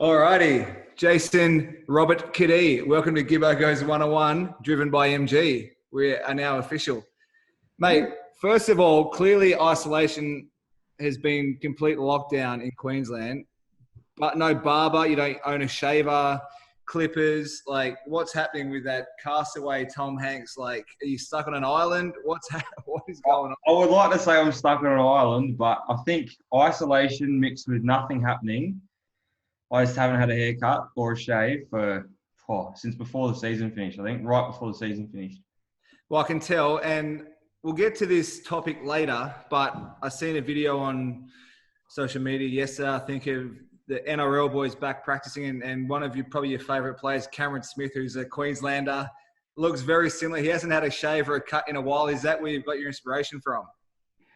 Alrighty, Jason Robert Cadee, welcome to Gibbo Goes One, driven by MG. We are now official. Mate, first of all, clearly isolation has been complete lockdown in Queensland, but no barber, you don't own a shaver, clippers. Like, what's happening with that castaway Tom Hanks? Like, are you stuck on an island? What is going on? I would like to say I'm stuck on an island, but I think isolation mixed with nothing happening. I just haven't had a haircut or a shave since before the season finished. I think right before the season finished. Well, I can tell, and we'll get to this topic later, but I seen a video on social media yesterday, I think, of the NRL boys back practicing, and one of probably your favourite players, Cameron Smith, who's a Queenslander, looks very similar. He hasn't had a shave or a cut in a while. Is that where you've got your inspiration from?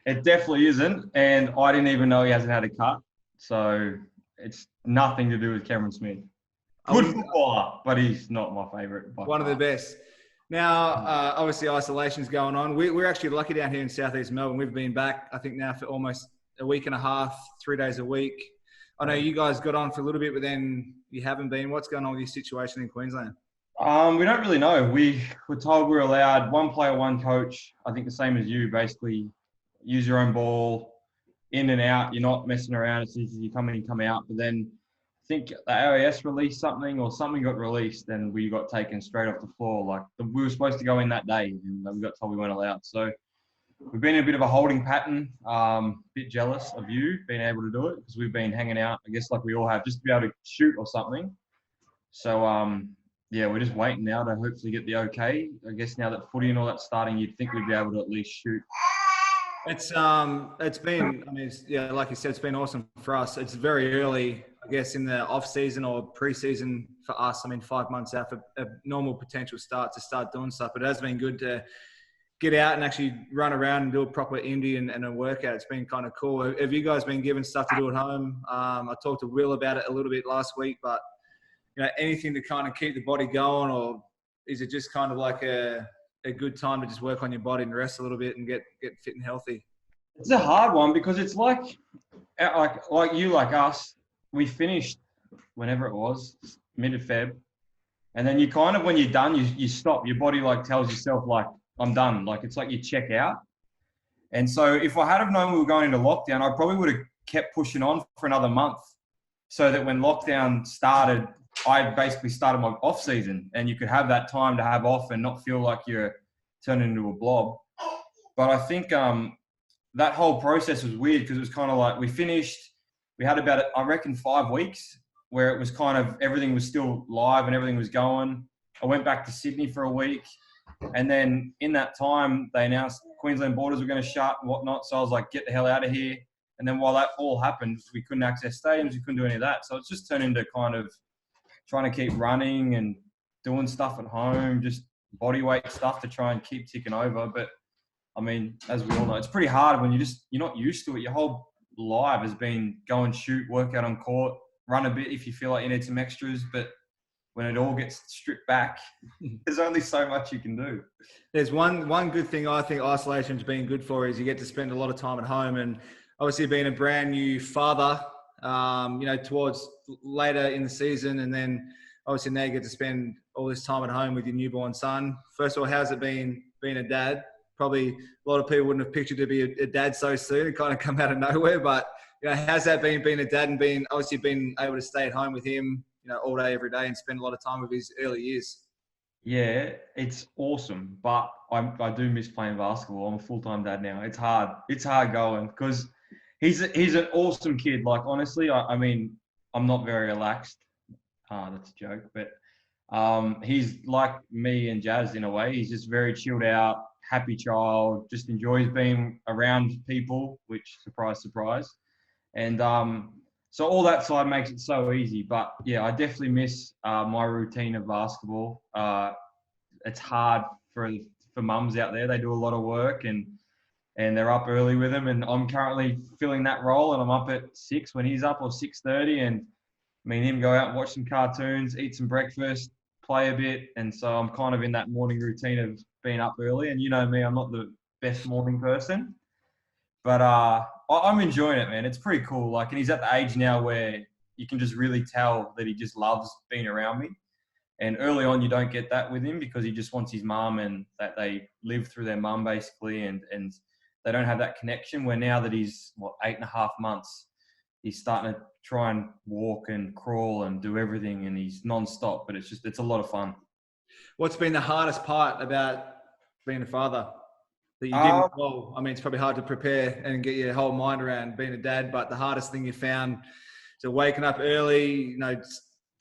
It definitely isn't, and I didn't even know he hasn't had a cut. So it's nothing to do with Cameron Smith. Good footballer, but he's not my favourite. One of the best. Now, obviously, isolation's going on. We're actually lucky down here in Southeast Melbourne. We've been back, I think, now for almost a week and a half, 3 days a week. I know you guys got on for a little bit, but then you haven't been. What's going on with your situation in Queensland? We don't really know. We were told we're allowed one player, one coach. I think the same as you, basically use your own ball, in and out. You're not messing around as soon as you come in and come out. But then I think the AIS released something or something got released and we got taken straight off the floor. Like we were supposed to go in that day and we got told we weren't allowed. So we've been in a bit of a holding pattern. A bit jealous of you being able to do it because we've been hanging out, I guess, like we all have, just to be able to shoot or something. So, yeah, we're just waiting now to hopefully get the okay. I guess now that footy and all that's starting, you'd think we'd be able to at least shoot. It's been, I mean, yeah, like you said, it's been awesome for us. It's very early, I guess, in the off season or pre-season for us. I mean, 5 months out for a normal potential start doing stuff. But it has been good to get out and actually run around and do a proper indie and a workout. It's been kind of cool. Have you guys been given stuff to do at home? I talked to Will about it a little bit last week, but anything to kind of keep the body going, or is it just kind of like a good time to just work on your body and rest a little bit and get fit and healthy? It's a hard one because it's like you, like us, we finished whenever it was, mid of Feb. And then you kind of, when you're done, you stop. Your body like tells yourself like, I'm done. Like, it's like you check out. And so if I had have known we were going into lockdown, I probably would have kept pushing on for another month so that when lockdown started, I basically started my off season and you could have that time to have off and not feel like you're turning into a blob. But I think that whole process was weird because it was kind of like we had about, I reckon, 5 weeks where it was kind of everything was still live and everything was going. I went back to Sydney for a week. And then in that time, they announced Queensland borders were going to shut and whatnot. So I was like, get the hell out of here. And then while that all happened, we couldn't access stadiums. We couldn't do any of that. So it's just turned into kind of trying to keep running and doing stuff at home, just body weight stuff to try and keep ticking over. But I mean, as we all know, it's pretty hard when you're not used to it. Your whole life has been go and shoot, work out on court, run a bit if you feel like you need some extras. But when it all gets stripped back, there's only so much you can do. There's one good thing I think isolation's been good for is you get to spend a lot of time at home, and obviously being a brand new father, towards later in the season, and then obviously now you get to spend all this time at home with your newborn son. First of all, how's it been being a dad? Probably a lot of people wouldn't have pictured to be a dad so soon. It kind of come out of nowhere, but how's that been being a dad and being able to stay at home with him, all day, every day, and spend a lot of time with his early years? Yeah, it's awesome, but I do miss playing basketball. I'm a full-time dad now. It's hard. It's hard going because he's an awesome kid. Like, honestly, I mean, I'm not very relaxed. That's a joke, but he's like me and Jazz in a way. He's just very chilled out, happy child, just enjoys being around people, which, surprise, surprise. And so all that side makes it so easy. But yeah, I definitely miss my routine of basketball. It's hard for mums out there. They do a lot of work and they're up early with him. And I'm currently filling that role, and I'm up at 6 when he's up, or 6:30. And me and him go out and watch some cartoons, eat some breakfast, play a bit. And so I'm kind of in that morning routine of being up early. And you know me, I'm not the best morning person. But I'm enjoying it, man. It's pretty cool. Like, and he's at the age now where you can just really tell that he just loves being around me. And early on, you don't get that with him because he just wants his mum and that they live through their mum basically, and they don't have that connection. Where now that he's 8.5 months, he's starting to try and walk and crawl and do everything, and he's non-stop. But it's a lot of fun. What's been the hardest part about being a father that you didn't? Well, I mean, it's probably hard to prepare and get your whole mind around being a dad, but the hardest thing you found is waking up early,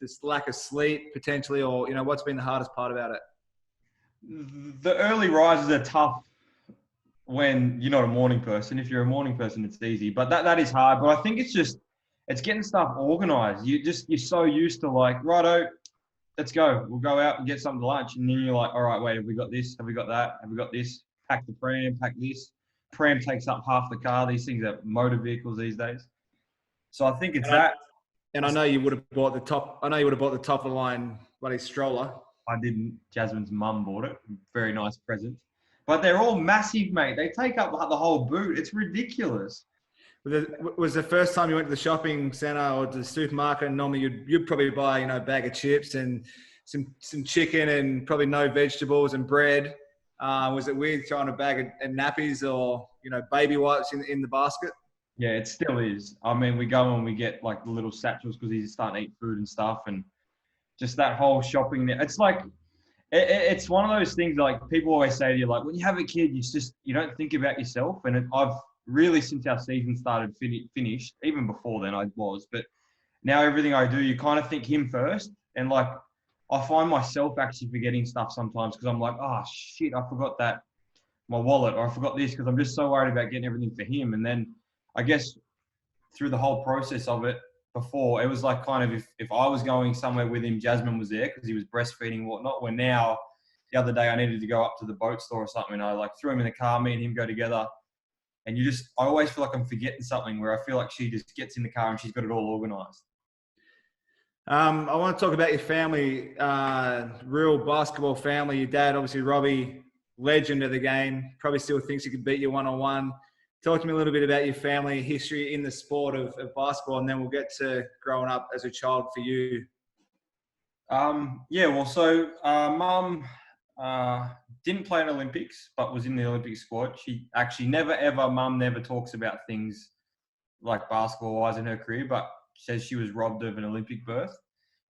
this lack of sleep potentially, or, what's been the hardest part about it? The early rises are tough when you're not a morning person. If you're a morning person, it's easy, but that is hard. But I think it's getting stuff organized. You're so used to righto, let's go. We'll go out and get something to lunch. And then you're like, all right, wait, have we got this? Have we got that? Have we got this? Pack the pram, pack this. Pram takes up half the car. These things are motor vehicles these days. So I think it's that. And I know you would have bought the top of the line bloody stroller. I didn't. Jasmine's mum bought it. Very nice present. But they're all massive, mate. They take up the whole boot. It's ridiculous. Was the first time you went to the shopping centre or to the supermarket, and normally you'd probably buy, a bag of chips and some chicken and probably no vegetables and bread. Was it weird trying a bag of nappies or, baby wipes in the basket? Yeah, it still is. I mean, we go and we get the little satchels because he's starting to eat food and stuff, and just that whole shopping. It's it's one of those things people always say to you, when you have a kid, you don't think about yourself. And I've really, since our season started finished, even before then I was, but now everything I do, you kind of think him first. And I find myself actually forgetting stuff sometimes because I'm like, oh shit, I forgot my wallet, or I forgot this, because I'm just so worried about getting everything for him. And then I guess through the whole process of it before, it was if I was going somewhere with him, Jasmine was there because he was breastfeeding and whatnot. Where now, the other day I needed to go up to the boat store or something, and I threw him in the car, me and him go together. And I always feel like I'm forgetting something, where I feel like she just gets in the car and she's got it all organised. I want to talk about your family, real basketball family. Your dad, obviously, Robbie, legend of the game, probably still thinks he could beat you one-on-one. Talk to me a little bit about your family history in the sport of basketball, and then we'll get to growing up as a child for you. Mum didn't play in Olympics, but was in the Olympic squad. She actually Mum never talks about things like basketball-wise in her career, but says she was robbed of an Olympic berth,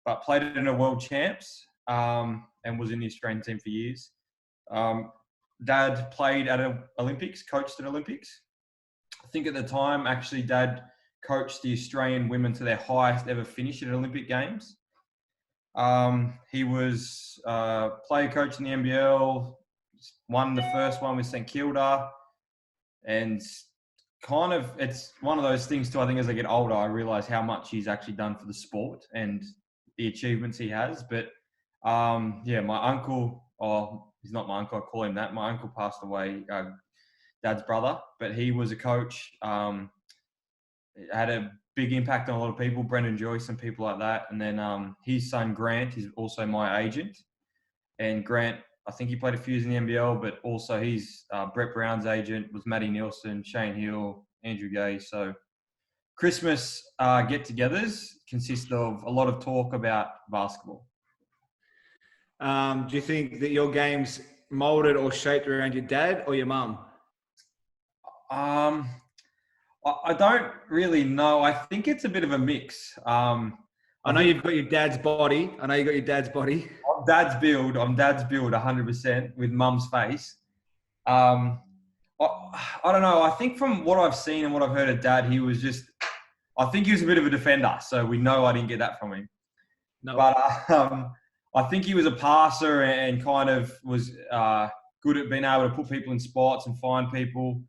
but played in a world champs and was in the Australian team for years. Dad played at Olympics, coached at Olympics. I think at the time, actually, Dad coached the Australian women to their highest ever finish at Olympic Games. He was player coach in the NBL, won the first one with St Kilda, and it's one of those things too. I think as I get older, I realise how much he's actually done for the sport and the achievements he has. But my uncle, he's not my uncle, I call him that. My uncle passed away, Dad's brother, but he was a coach, had a big impact on a lot of people, Brendan Joyce and people like that. And then his son, Grant, is also my agent. And Grant, I think he played a few years in the NBL, but also he's Brett Brown's agent, was Matty Nielsen, Shane Hill, Andrew Gay. So Christmas get-togethers consist of a lot of talk about basketball. Do you think that your game's moulded or shaped around your dad or your mum? I don't really know. I think it's a bit of a mix. I know you've got your dad's body. I'm dad's build 100% with mum's face. I don't know. I think from what I've seen and what I've heard of Dad, I think he was a bit of a defender. So we know I didn't get that from him. No. But I think he was a passer and kind of was good at being able to put people in spots and find people.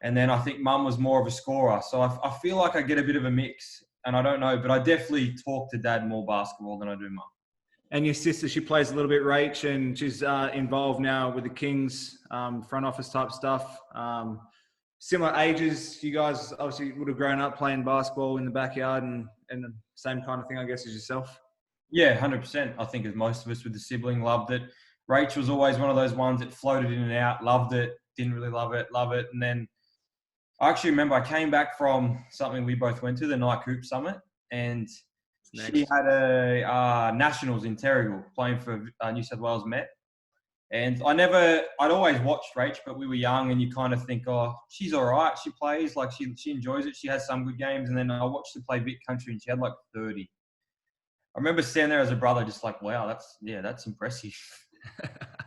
And then I think Mum was more of a scorer. So I feel like I get a bit of a mix, and I don't know, but I definitely talk to Dad more basketball than I do Mum. And your sister, she plays a little bit Rach, and she's involved now with the Kings, front office type stuff. Similar ages, you guys obviously would have grown up playing basketball in the backyard and the same kind of thing, I guess, as yourself. Yeah, 100%. I think as most of us with the sibling loved it. Rach was always one of those ones that floated in and out, loved it, didn't really love it. And then I actually remember I came back from something we both went to, the Nike Hoop Summit, and she had a nationals in Terrigal playing for New South Wales Met. And I'd always watched Rach, but we were young and you kind of think, oh, she's all right. She plays, like she enjoys it. She has some good games. And then I watched her play Vic Country and she had like 30. I remember standing there as a brother just like, wow, that's impressive.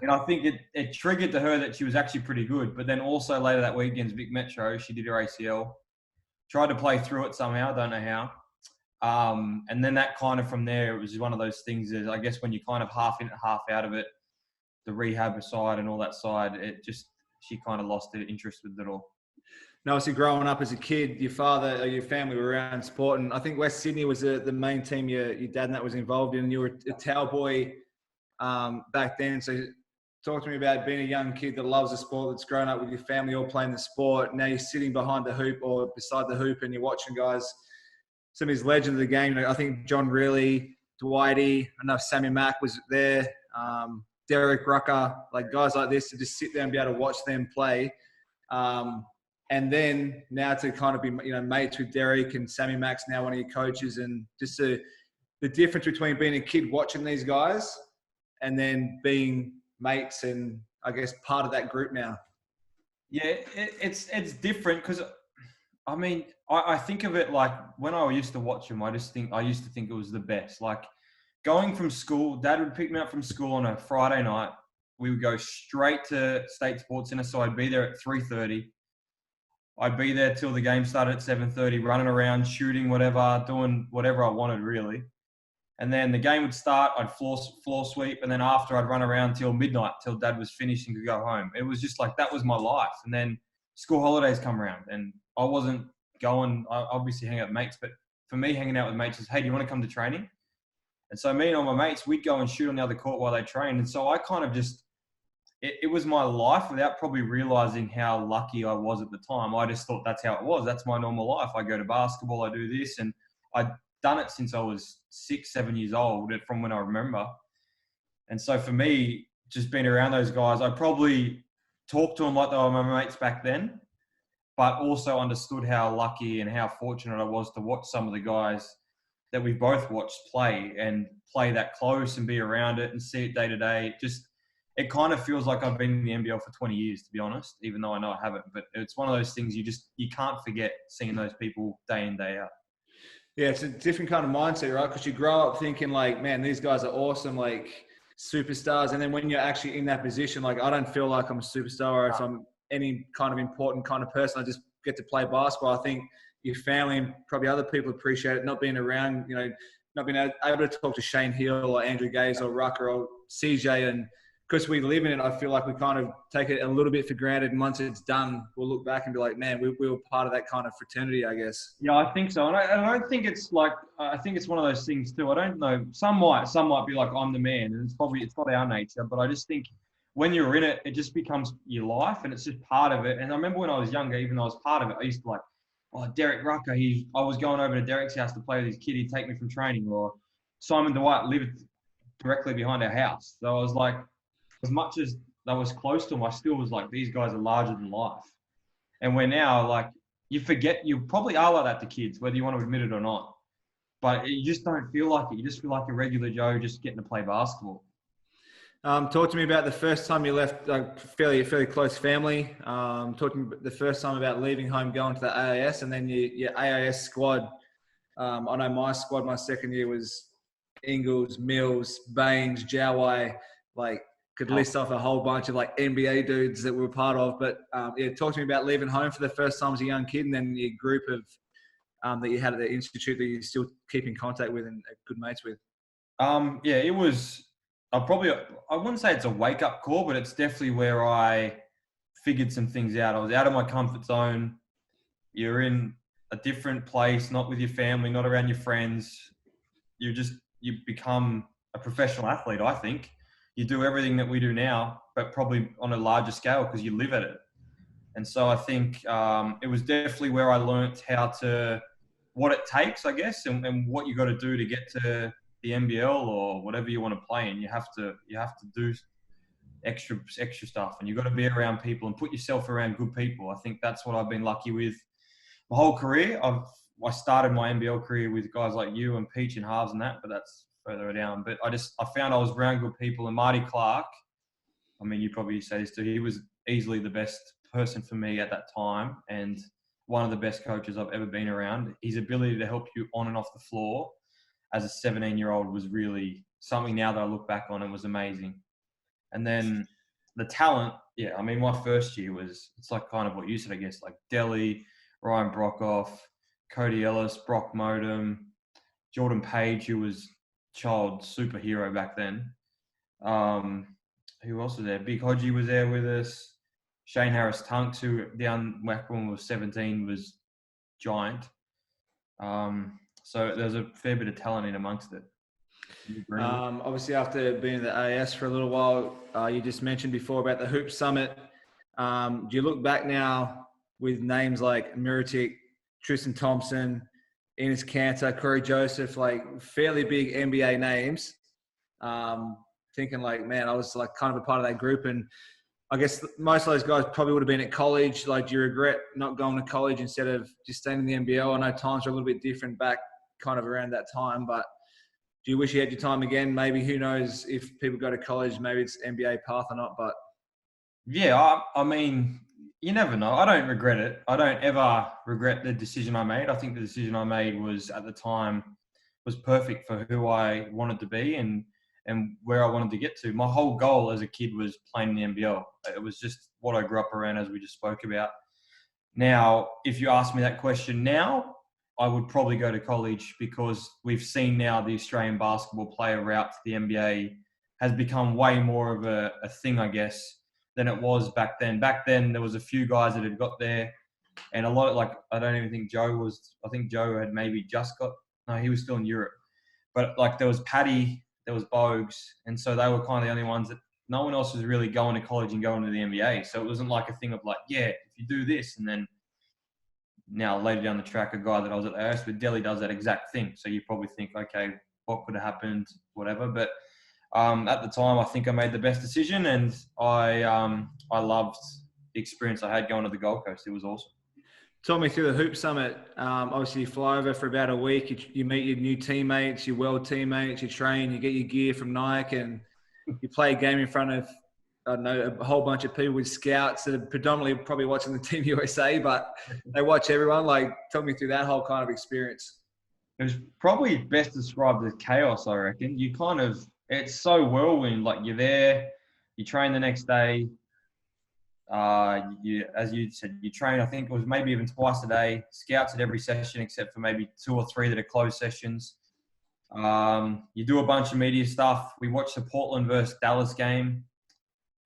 And I think it triggered to her that she was actually pretty good. But then also later that week against Vic Metro, she did her ACL. Tried to play through it somehow, don't know how. And then that kind of from there, it was one of those things that I guess when you kind of half in it, half out of it, the rehab side and all that side, she kind of lost her interest with it all. Now, obviously, growing up as a kid, your father or your family were around sport, and I think West Sydney was the main team your dad and that was involved in. And you were a towel boy back then. So, talk to me about being a young kid that loves the sport, that's grown up with your family all playing the sport. Now you're sitting behind the hoop or beside the hoop, and you're watching guys, some of these legends of the game. I think John Reilly, Dwighty, I know Sammy Mack was there. Derek Rucker, like guys like this, to just sit there and be able to watch them play. And then now to kind of be, mates with Derek and Sammy Mack's now one of your coaches, and just the difference between being a kid watching these guys and then being mates and I guess part of that group now. Yeah, it's different because, I mean, I think of it like when I used to watch them, I used to think it was the best. Like, going from school, Dad would pick me up from school on a Friday night. We would go straight to State Sports Centre, so I'd be there at 3:30. I'd be there till the game started at 7:30, running around, shooting, whatever, doing whatever I wanted, really. And then the game would start, I'd floor sweep, and then after I'd run around till midnight, till Dad was finished and could go home. It was just like, that was my life. And then school holidays come around, and I wasn't going, I obviously hang out with mates, but for me, hanging out with mates is, hey, do you want to come to training? And so me and all my mates, we'd go and shoot on the other court while they trained. And so I kind of just, it was my life without probably realizing how lucky I was at the time. I just thought that's how it was. That's my normal life. I go to basketball, I do this. And I'd done it since I was 6, 7 years old, from when I remember. And so for me, just being around those guys, I probably talked to them like they were my mates back then, but also understood how lucky and how fortunate I was to watch some of the guys that we both watched play that close and be around it and see it day to day. It kind of feels like I've been in the NBL for 20 years, to be honest, even though I know I haven't. But it's one of those things you can't forget seeing those people day in, day out. Yeah, it's a different kind of mindset, right? Because you grow up thinking like, man, these guys are awesome, like superstars. And then when you're actually in that position, like, I don't feel like I'm a superstar or if I'm any kind of important kind of person. I just get to play basketball. I think your family and probably other people appreciate it, not being around, not being able to talk to Shane Hill or Andrew Gaze or Rucker or CJ. And because we live in it, I feel like we kind of take it a little bit for granted. And once it's done, we'll look back and be like, man, we were part of that kind of fraternity, I guess. Yeah, I think so. And I don't think it's like, I think it's one of those things too. I don't know. Some might be like, I'm the man. And it's not our nature. But I just think when you're in it, it just becomes your life and it's just part of it. And I remember when I was younger, even though I was part of it, I used to like, oh, Derek Rucker, I was going over to Derek's house to play with his kid. He'd take me from training. Or Simon Dwight lived directly behind our house. So I was like, as much as I was close to him, I still was like, these guys are larger than life. And we're now like, you forget, you probably are like that to kids, whether you want to admit it or not. But you just don't feel like it. You just feel like a regular Joe just getting to play basketball. Talk to me about the first time you left fairly close family. Talking the first time about leaving home, going to the AIS, and then your AIS squad. I know my squad, my second year was Ingles, Mills, Baines, Jowai. Like, could list off a whole bunch of like NBA dudes that we were part of. But talk to me about leaving home for the first time as a young kid, and then your group of that you had at the institute that you still keep in contact with and are good mates with. It was. I wouldn't say it's a wake-up call, but it's definitely where I figured some things out. I was out of my comfort zone. You're in a different place, not with your family, not around your friends. You become a professional athlete, I think. You do everything that we do now, but probably on a larger scale because you live at it. And so I think it was definitely where I learnt what it takes, I guess, and what you got to do to get to the NBL or whatever you want to play in. You have to do extra stuff, and you've got to be around people and put yourself around good people. I think that's what I've been lucky with my whole career. I've I started my NBL career with guys like you and Peach and halves and that, but that's further down. But I found I was around good people, and Marty Clark, I mean, you probably say this too, he was easily the best person for me at that time, and one of the best coaches I've ever been around. His ability to help you on and off the floor as a 17-year-old was really something now that I look back on, and was amazing. And then the talent, yeah, I mean, my first year it's like kind of what you said, I guess, like Delhi, Ryan Brockhoff, Cody Ellis, Brock Modem, Jordan Page, who was child superhero back then. Who else was there? Big Hodgie was there with us. Shane Harris Tunks, who down back when we was 17, was giant. So there's a fair bit of talent in amongst it. Obviously, after being in the AS for a little while, you just mentioned before about the Hoop Summit. Do you look back now with names like Mirotic, Tristan Thompson, Enes Kanter, Corey Joseph, like fairly big NBA names, thinking like, man, I was like kind of a part of that group. And I guess most of those guys probably would have been at college. Like, do you regret not going to college instead of just staying in the NBL? I know times are a little bit different back kind of around that time, but do you wish you had your time again? Maybe, who knows, if people go to college, maybe it's NBA path or not, but. Yeah, I mean, you never know. I don't regret it. I don't ever regret the decision I made. I think the decision I made was, at the time, was perfect for who I wanted to be and where I wanted to get to. My whole goal as a kid was playing in the NBL. It was just what I grew up around, as we just spoke about. Now, if you ask me that question now, I would probably go to college, because we've seen now the Australian basketball player route to the NBA has become way more of a thing, I guess, than it was back then. Back then, there was a few guys that had got there, and a lot of, like, I don't even think Joe was, I think Joe had maybe just got, no, he was still in Europe. But like, there was Paddy, there was Bogues, and so they were kind of the only ones that, no one else was really going to college and going to the NBA. So it wasn't like a thing of like, yeah, if you do this, and then now later down the track, a guy that I was at the AS with, Delhi, does that exact thing. So you probably think, okay, what could have happened, whatever. But at the time, I think I made the best decision, and I loved the experience I had going to the Gold Coast. It was awesome. Talk me through the Hoop Summit. Obviously, you fly over for about a week. You meet your new teammates, your world teammates. You train. You get your gear from Nike, and you play a game in front of, I don't know, a whole bunch of people with scouts that are predominantly probably watching the Team USA, but they watch everyone. Like, talk me through that whole kind of experience. It was probably best described as chaos, I reckon. You kind of, it's so whirlwind. Like, you're there, you train the next day. As you said, you train, I think it was maybe even twice a day, scouts at every session, except for maybe 2 or 3 that are closed sessions. You do a bunch of media stuff. We watched the Portland versus Dallas game,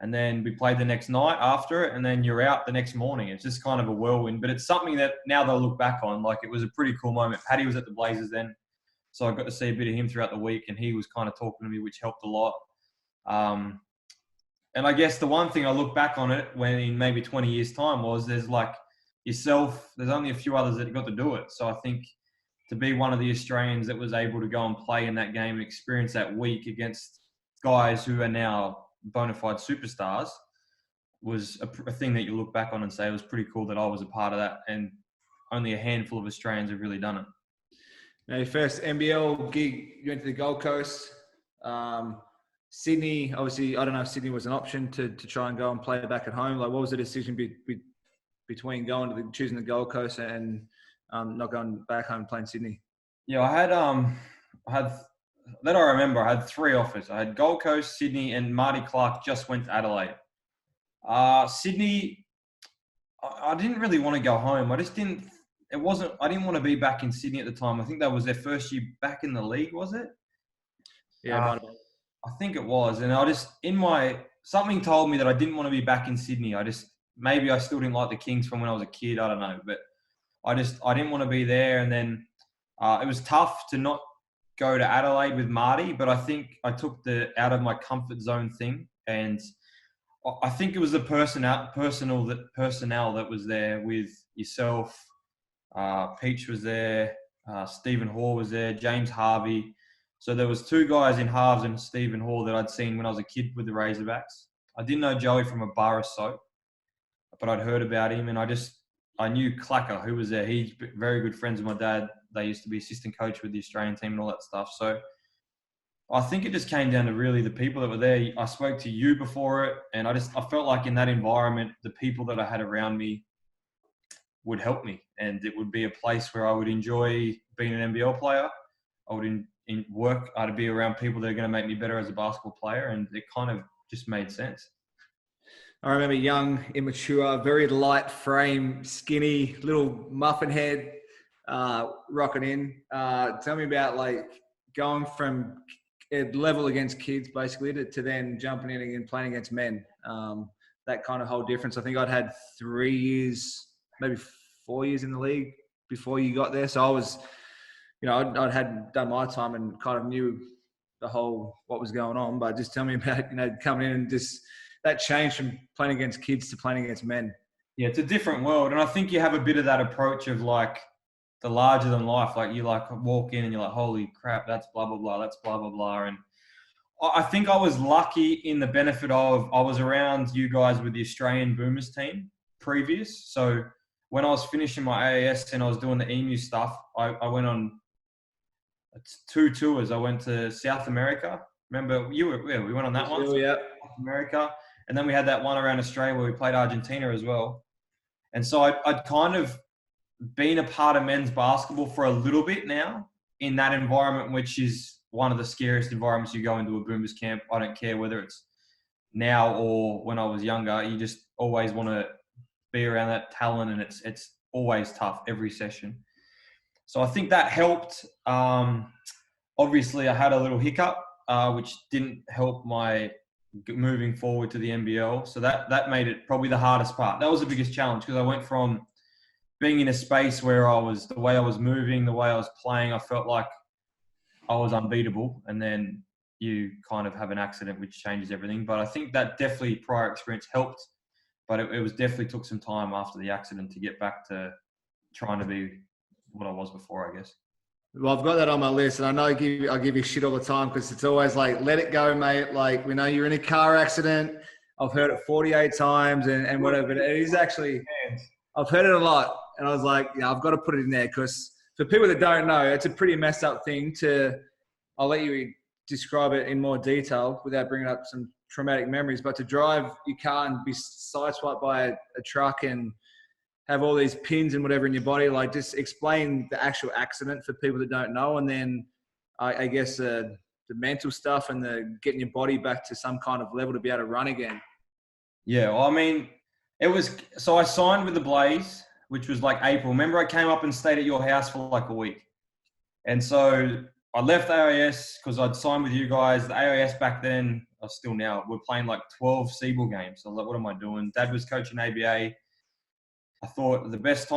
and then we played the next night after it, and then you're out the next morning. It's just kind of a whirlwind, but it's something that now they'll look back on. Like, it was a pretty cool moment. Paddy was at the Blazers then, so I got to see a bit of him throughout the week, and he was kind of talking to me, which helped a lot. And I guess the one thing I look back on it when in maybe 20 years' time was, there's like yourself, there's only a few others that got to do it. So I think to be one of the Australians that was able to go and play in that game and experience that week against guys who are now bona fide superstars was a thing that you look back on and say, it was pretty cool that I was a part of that. And only a handful of Australians have really done it. Now, your first NBL gig, you went to the Gold Coast. Sydney, obviously, I don't know if Sydney was an option to try and go and play back at home. Like, what was the decision between going to choosing the Gold Coast and not going back home and playing Sydney? Yeah, I had that I remember. I had 3 offers. I had Gold Coast, Sydney, and Marty Clark just went to Adelaide. Sydney, I didn't really want to go home. I didn't want to be back in Sydney at the time. I think that was their first year back in the league, was it? Yeah, I think it was. And something told me that I didn't want to be back in Sydney. Maybe I still didn't like the Kings from when I was a kid. I don't know. But I didn't want to be there. And then it was tough to not go to Adelaide with Marty, but I think I took the out of my comfort zone thing. And I think it was the personnel that was there with yourself. Peach was there. Stephen Hoare was there. James Harvey. So there was 2 guys in halves and Stephen Hoare that I'd seen when I was a kid with the Razorbacks. I didn't know Joey from a bar of soap, but I'd heard about him, and I just I knew Clacker, who was there. He's very good friends with my dad. They used to be assistant coach with the Australian team and all that stuff. So I think it just came down to really the people that were there. I spoke to you before it, and I felt like in that environment, the people that I had around me would help me, and it would be a place where I would enjoy being an NBL player. I would work. I'd be around people that are going to make me better as a basketball player, and it kind of just made sense. I remember young, immature, very light frame, skinny, little muffin head, rocking in. Tell me about like going from a level against kids basically to then jumping in and playing against men. That kind of whole difference. I think I'd had 3 years, maybe 4 years in the league before you got there. So I was, I'd had done my time and kind of knew the whole what was going on. But just tell me about coming in and just that change from playing against kids to playing against men. Yeah, it's a different world, and I think you have a bit of that approach of like the larger than life. Like you like walk in and you're like, holy crap, that's blah blah blah, that's blah blah blah. And I think I was lucky in the benefit of I was around you guys with the Australian Boomers team previous. So when I was finishing my AAS and I was doing the EMU stuff, I went on 2 tours. I went to South America. Remember, we went on that one. Yeah. South America. And then we had that one around Australia where we played Argentina as well. And so I'd kind of been a part of men's basketball for a little bit now in that environment, which is one of the scariest environments you go into a Boomers camp. I don't care whether it's now or when I was younger. You just always want to be around that talent, and it's always tough every session. So I think that helped. Obviously, I had a little hiccup, which didn't help my moving forward to the NBL. So that made it probably the hardest part. That was the biggest challenge because I went from being in a space where the way I was moving, the way I was playing, I felt like I was unbeatable. And then you kind of have an accident which changes everything. But I think that definitely prior experience helped. But it was definitely took some time after the accident to get back to trying to be what I was before, I guess. Well, I've got that on my list, and I know I give you shit all the time because it's always like, let it go, mate. Like, we know you're in a car accident. I've heard it 48 times and whatever. But it is actually, I've heard it a lot. And I was like, yeah, I've got to put it in there because for people that don't know, it's a pretty messed up thing I'll let you describe it in more detail without bringing up some traumatic memories, but to drive your car and be sideswiped by a truck and have all these pins and whatever in your body, like just explain the actual accident for people that don't know. And then I guess the mental stuff and the getting your body back to some kind of level to be able to run again. Yeah. Well, I mean, so I signed with the Blaze, which was like April. Remember I came up and stayed at your house for like a week. And so I left AIS because I'd signed with you guys. The AIS back then, or still now, we're playing like 12 Seabull games. So I was like, what am I doing? Dad was coaching ABA. I thought the best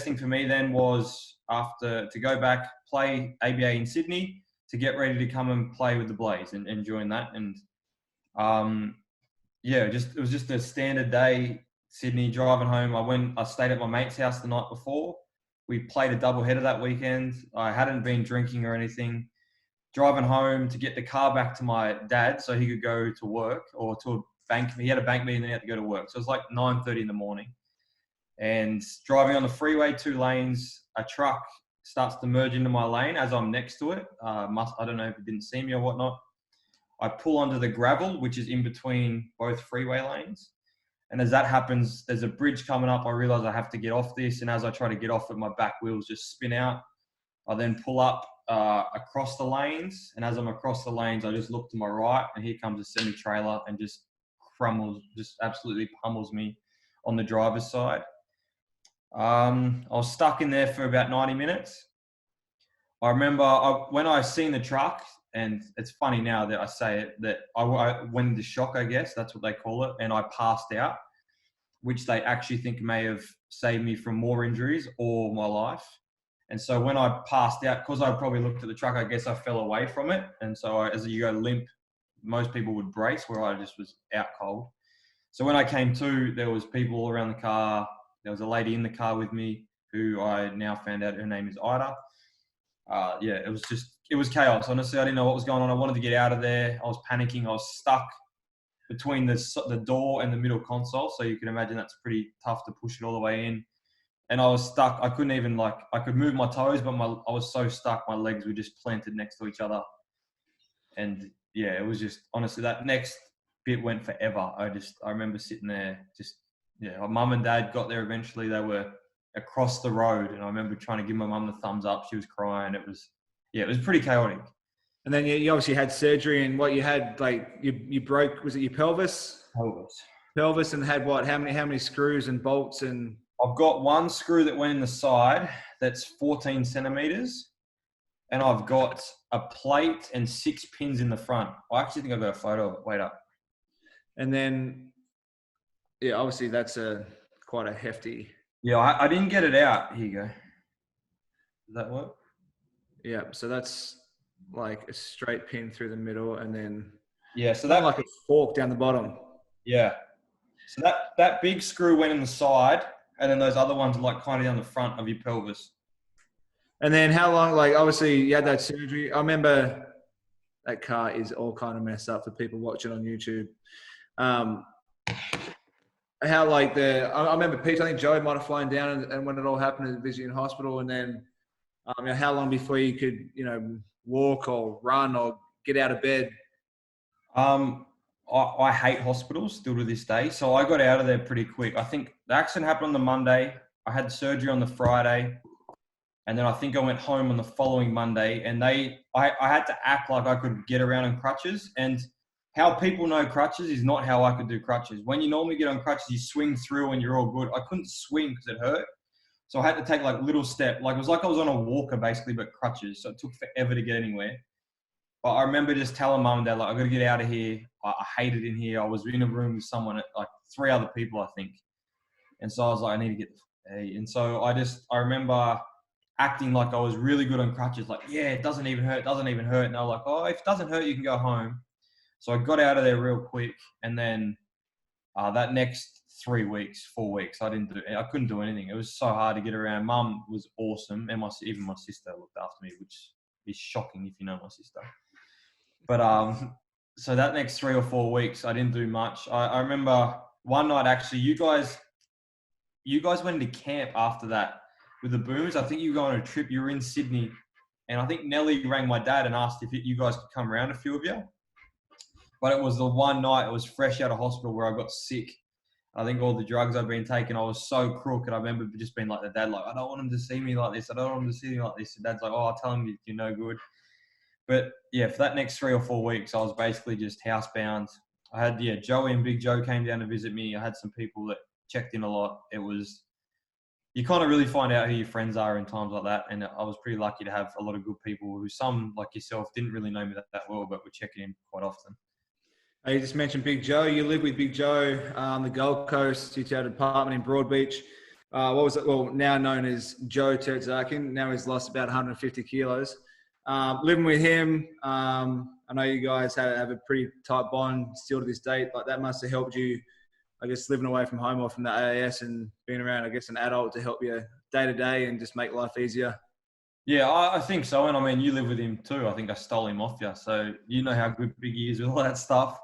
thing for me then was to go back, play ABA in Sydney, to get ready to come and play with the Blaze and join that. And it was just a standard day, Sydney, driving home. I stayed at my mate's house the night before. We played a doubleheader that weekend. I hadn't been drinking or anything. Driving home to get the car back to my dad so he could go to work or to a bank. He had a bank meeting and he had to go to work. So it was like 9:30 in the morning. And driving on the freeway, 2 lanes, a truck starts to merge into my lane as I'm next to it. I don't know if it didn't see me or whatnot. I pull onto the gravel, which is in between both freeway lanes. And as that happens, there's a bridge coming up. I realize I have to get off this. And as I try to get off it, my back wheels just spin out. I then pull up across the lanes. And as I'm across the lanes, I just look to my right. And here comes a semi-trailer and just absolutely pummels me on the driver's side. I was stuck in there for about 90 minutes. I remember when I seen the truck, and it's funny now that I say it, that I went into shock, I guess, that's what they call it, and I passed out, which they actually think may have saved me from more injuries or my life. And so when I passed out, because I probably looked at the truck, I guess I fell away from it. And so as you go limp, most people would brace, where I just was out cold. So when I came to, there was people all around the car. There was a lady in the car with me who I now found out her name is Ida. It was chaos. Honestly, I didn't know what was going on. I wanted to get out of there. I was panicking. I was stuck between the door and the middle console. So you can imagine that's pretty tough to push it all the way in. and I was stuck. I couldn't even I could move my toes, but I was so stuck. My legs were just planted next to each other. And yeah, it was just, honestly, that next bit went forever. I remember sitting there my mum and dad got there eventually. They were across the road, and I remember trying to give my mum the thumbs up. She was crying. It was pretty chaotic. And then you obviously had surgery, and what you had, like, you broke, was it your pelvis? Pelvis, and had what? How many screws and bolts? And I've got one screw that went in the side that's 14 centimeters, and I've got a plate and 6 pins in the front. I actually think I've got a photo of it. Wait up. And then, yeah, obviously that's quite a hefty. Yeah, I didn't get it out. Here you go. Does that work? Yeah, so that's like a straight pin through the middle, and then so that like a fork down the bottom. Yeah. So that big screw went in the side, and then those other ones are like kind of down the front of your pelvis. And then how long, like, obviously you had that surgery. I remember that car is all kind of messed up for people watching on YouTube. How, like, I remember Pete, I think Joey might have flown down and when it all happened at the Visian Hospital, and then how long before you could, walk or run or get out of bed? I hate hospitals still to this day. So I got out of there pretty quick. I think the accident happened on the Monday. I had surgery on the Friday. And then I think I went home on the following Monday, and I had to act like I could get around on crutches. And how people know crutches is not how I could do crutches. When you normally get on crutches, you swing through and you're all good. I couldn't swing because it hurt. So I had to take like little step. Like, it was like I was on a walker basically, but crutches. So it took forever to get anywhere. But I remember just telling mum and dad, like, I got to get out of here. I hate it in here. I was in a room with someone, like 3 other people, I think. And so I was like, I need to get the hey. And so I remember acting like I was really good on crutches. Like, yeah, it doesn't even hurt. And they were like, oh, if it doesn't hurt, you can go home. So I got out of there real quick. And then that next 4 weeks, I couldn't do anything. It was so hard to get around. Mum was awesome. And even my sister looked after me, which is shocking if you know my sister. But so that next 3 or 4 weeks, I didn't do much. I remember one night, actually, you guys went into camp after that with the Boomers. I think you were going on a trip. You were in Sydney. And I think Nelly rang my dad and asked if you guys could come around, a few of you. But it was the one night, it was fresh out of hospital, where I got sick. I think all the drugs I'd been taking, I was so crook. And I remember just being like the dad, like, I don't want him to see me like this. And Dad's like, oh, I'll tell him you're no good. But yeah, for that next 3 or 4 weeks, I was basically just housebound. I had, Joey and Big Joe came down to visit me. I had some people that checked in a lot. You kind of really find out who your friends are in times like that. And I was pretty lucky to have a lot of good people who, some like yourself, didn't really know me that well, but were checking in quite often. You just mentioned Big Joe. You live with Big Joe on the Gold Coast. You had an apartment in Broadbeach. What was it? Well, now known as Joe Terzakin. Now he's lost about 150 kilos. Living with him, I know you guys have a pretty tight bond still to this date. Like, that must have helped you, I guess, living away from home or from the AAS and being around, I guess, an adult to help you day to day and just make life easier. Yeah, I think so. And I mean, you live with him too. I think I stole him off you. So you know how good Big he is with all that stuff.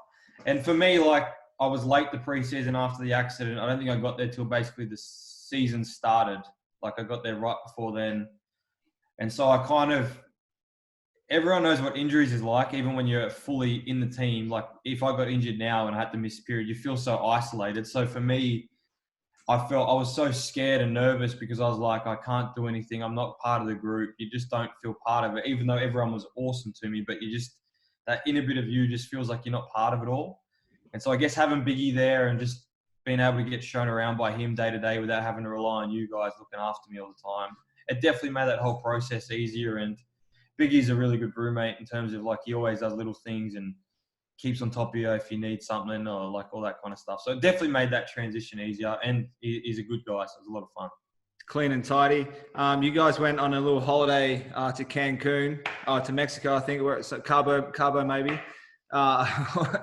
And for me, like, I was late the preseason after the accident. I don't think I got there till basically the season started. Like, I got there right before then. And so everyone knows what injuries is like, even when you're fully in the team. Like, if I got injured now and I had to miss a period, you feel so isolated. So for me, I was so scared and nervous because I was like, I can't do anything. I'm not part of the group. You just don't feel part of it, even though everyone was awesome to me. But that inner bit of you just feels like you're not part of it all. And so I guess having Biggie there and just being able to get shown around by him day to day without having to rely on you guys looking after me all the time, it definitely made that whole process easier. And Biggie's a really good roommate in terms of, like, he always does little things and keeps on top of you if you need something, or like all that kind of stuff. So it definitely made that transition easier, and he's a good guy, so it was a lot of fun. Clean and tidy. You guys went on a little holiday to Cancun, to Mexico, I think, where it's Cabo maybe. I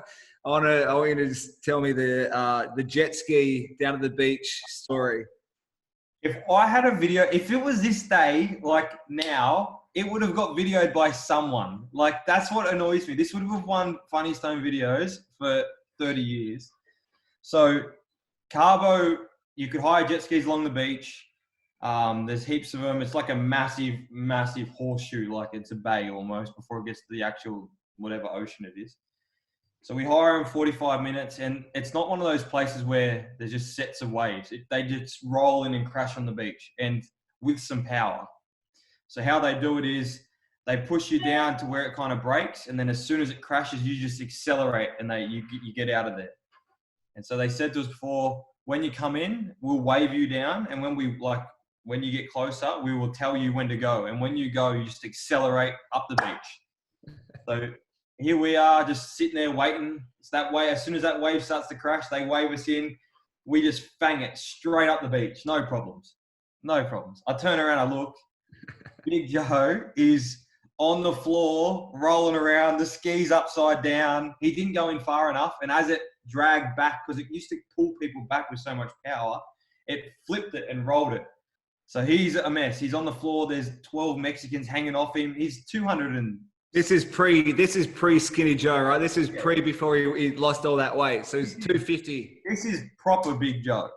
want you to just tell me the jet ski down at the beach story. If I had a video, if it was this day, like now, it would have got videoed by someone. Like, that's what annoys me. This would have won Funny Stone videos for 30 years. So Cabo, you could hire jet skis along the beach. There's heaps of them. It's like a massive, massive horseshoe, like it's a bay almost before it gets to the actual whatever ocean it is. So we hire them 45 minutes, and it's not one of those places where there's just sets of waves. They just roll in and crash on the beach, and with some power. So how they do it is they push you down to where it kind of breaks, and then as soon as it crashes, you just accelerate, and you get out of there. And so they said to us before, when you come in, we'll wave you down, and when you get closer, we will tell you when to go. And when you go, you just accelerate up the beach. So here we are, just sitting there waiting. It's that way. As soon as that wave starts to crash, they wave us in. We just fang it straight up the beach. No problems. No problems. I turn around, I look. Big Joe is on the floor, rolling around, the skis upside down. He didn't go in far enough. And as it dragged back, because it used to pull people back with so much power, it flipped it and rolled it. So he's a mess. He's on the floor. There's 12 Mexicans hanging off him. He's 200 and... This is pre Skinny Joe, right? This is before he lost all that weight. So he's 250. This is proper Big Joe.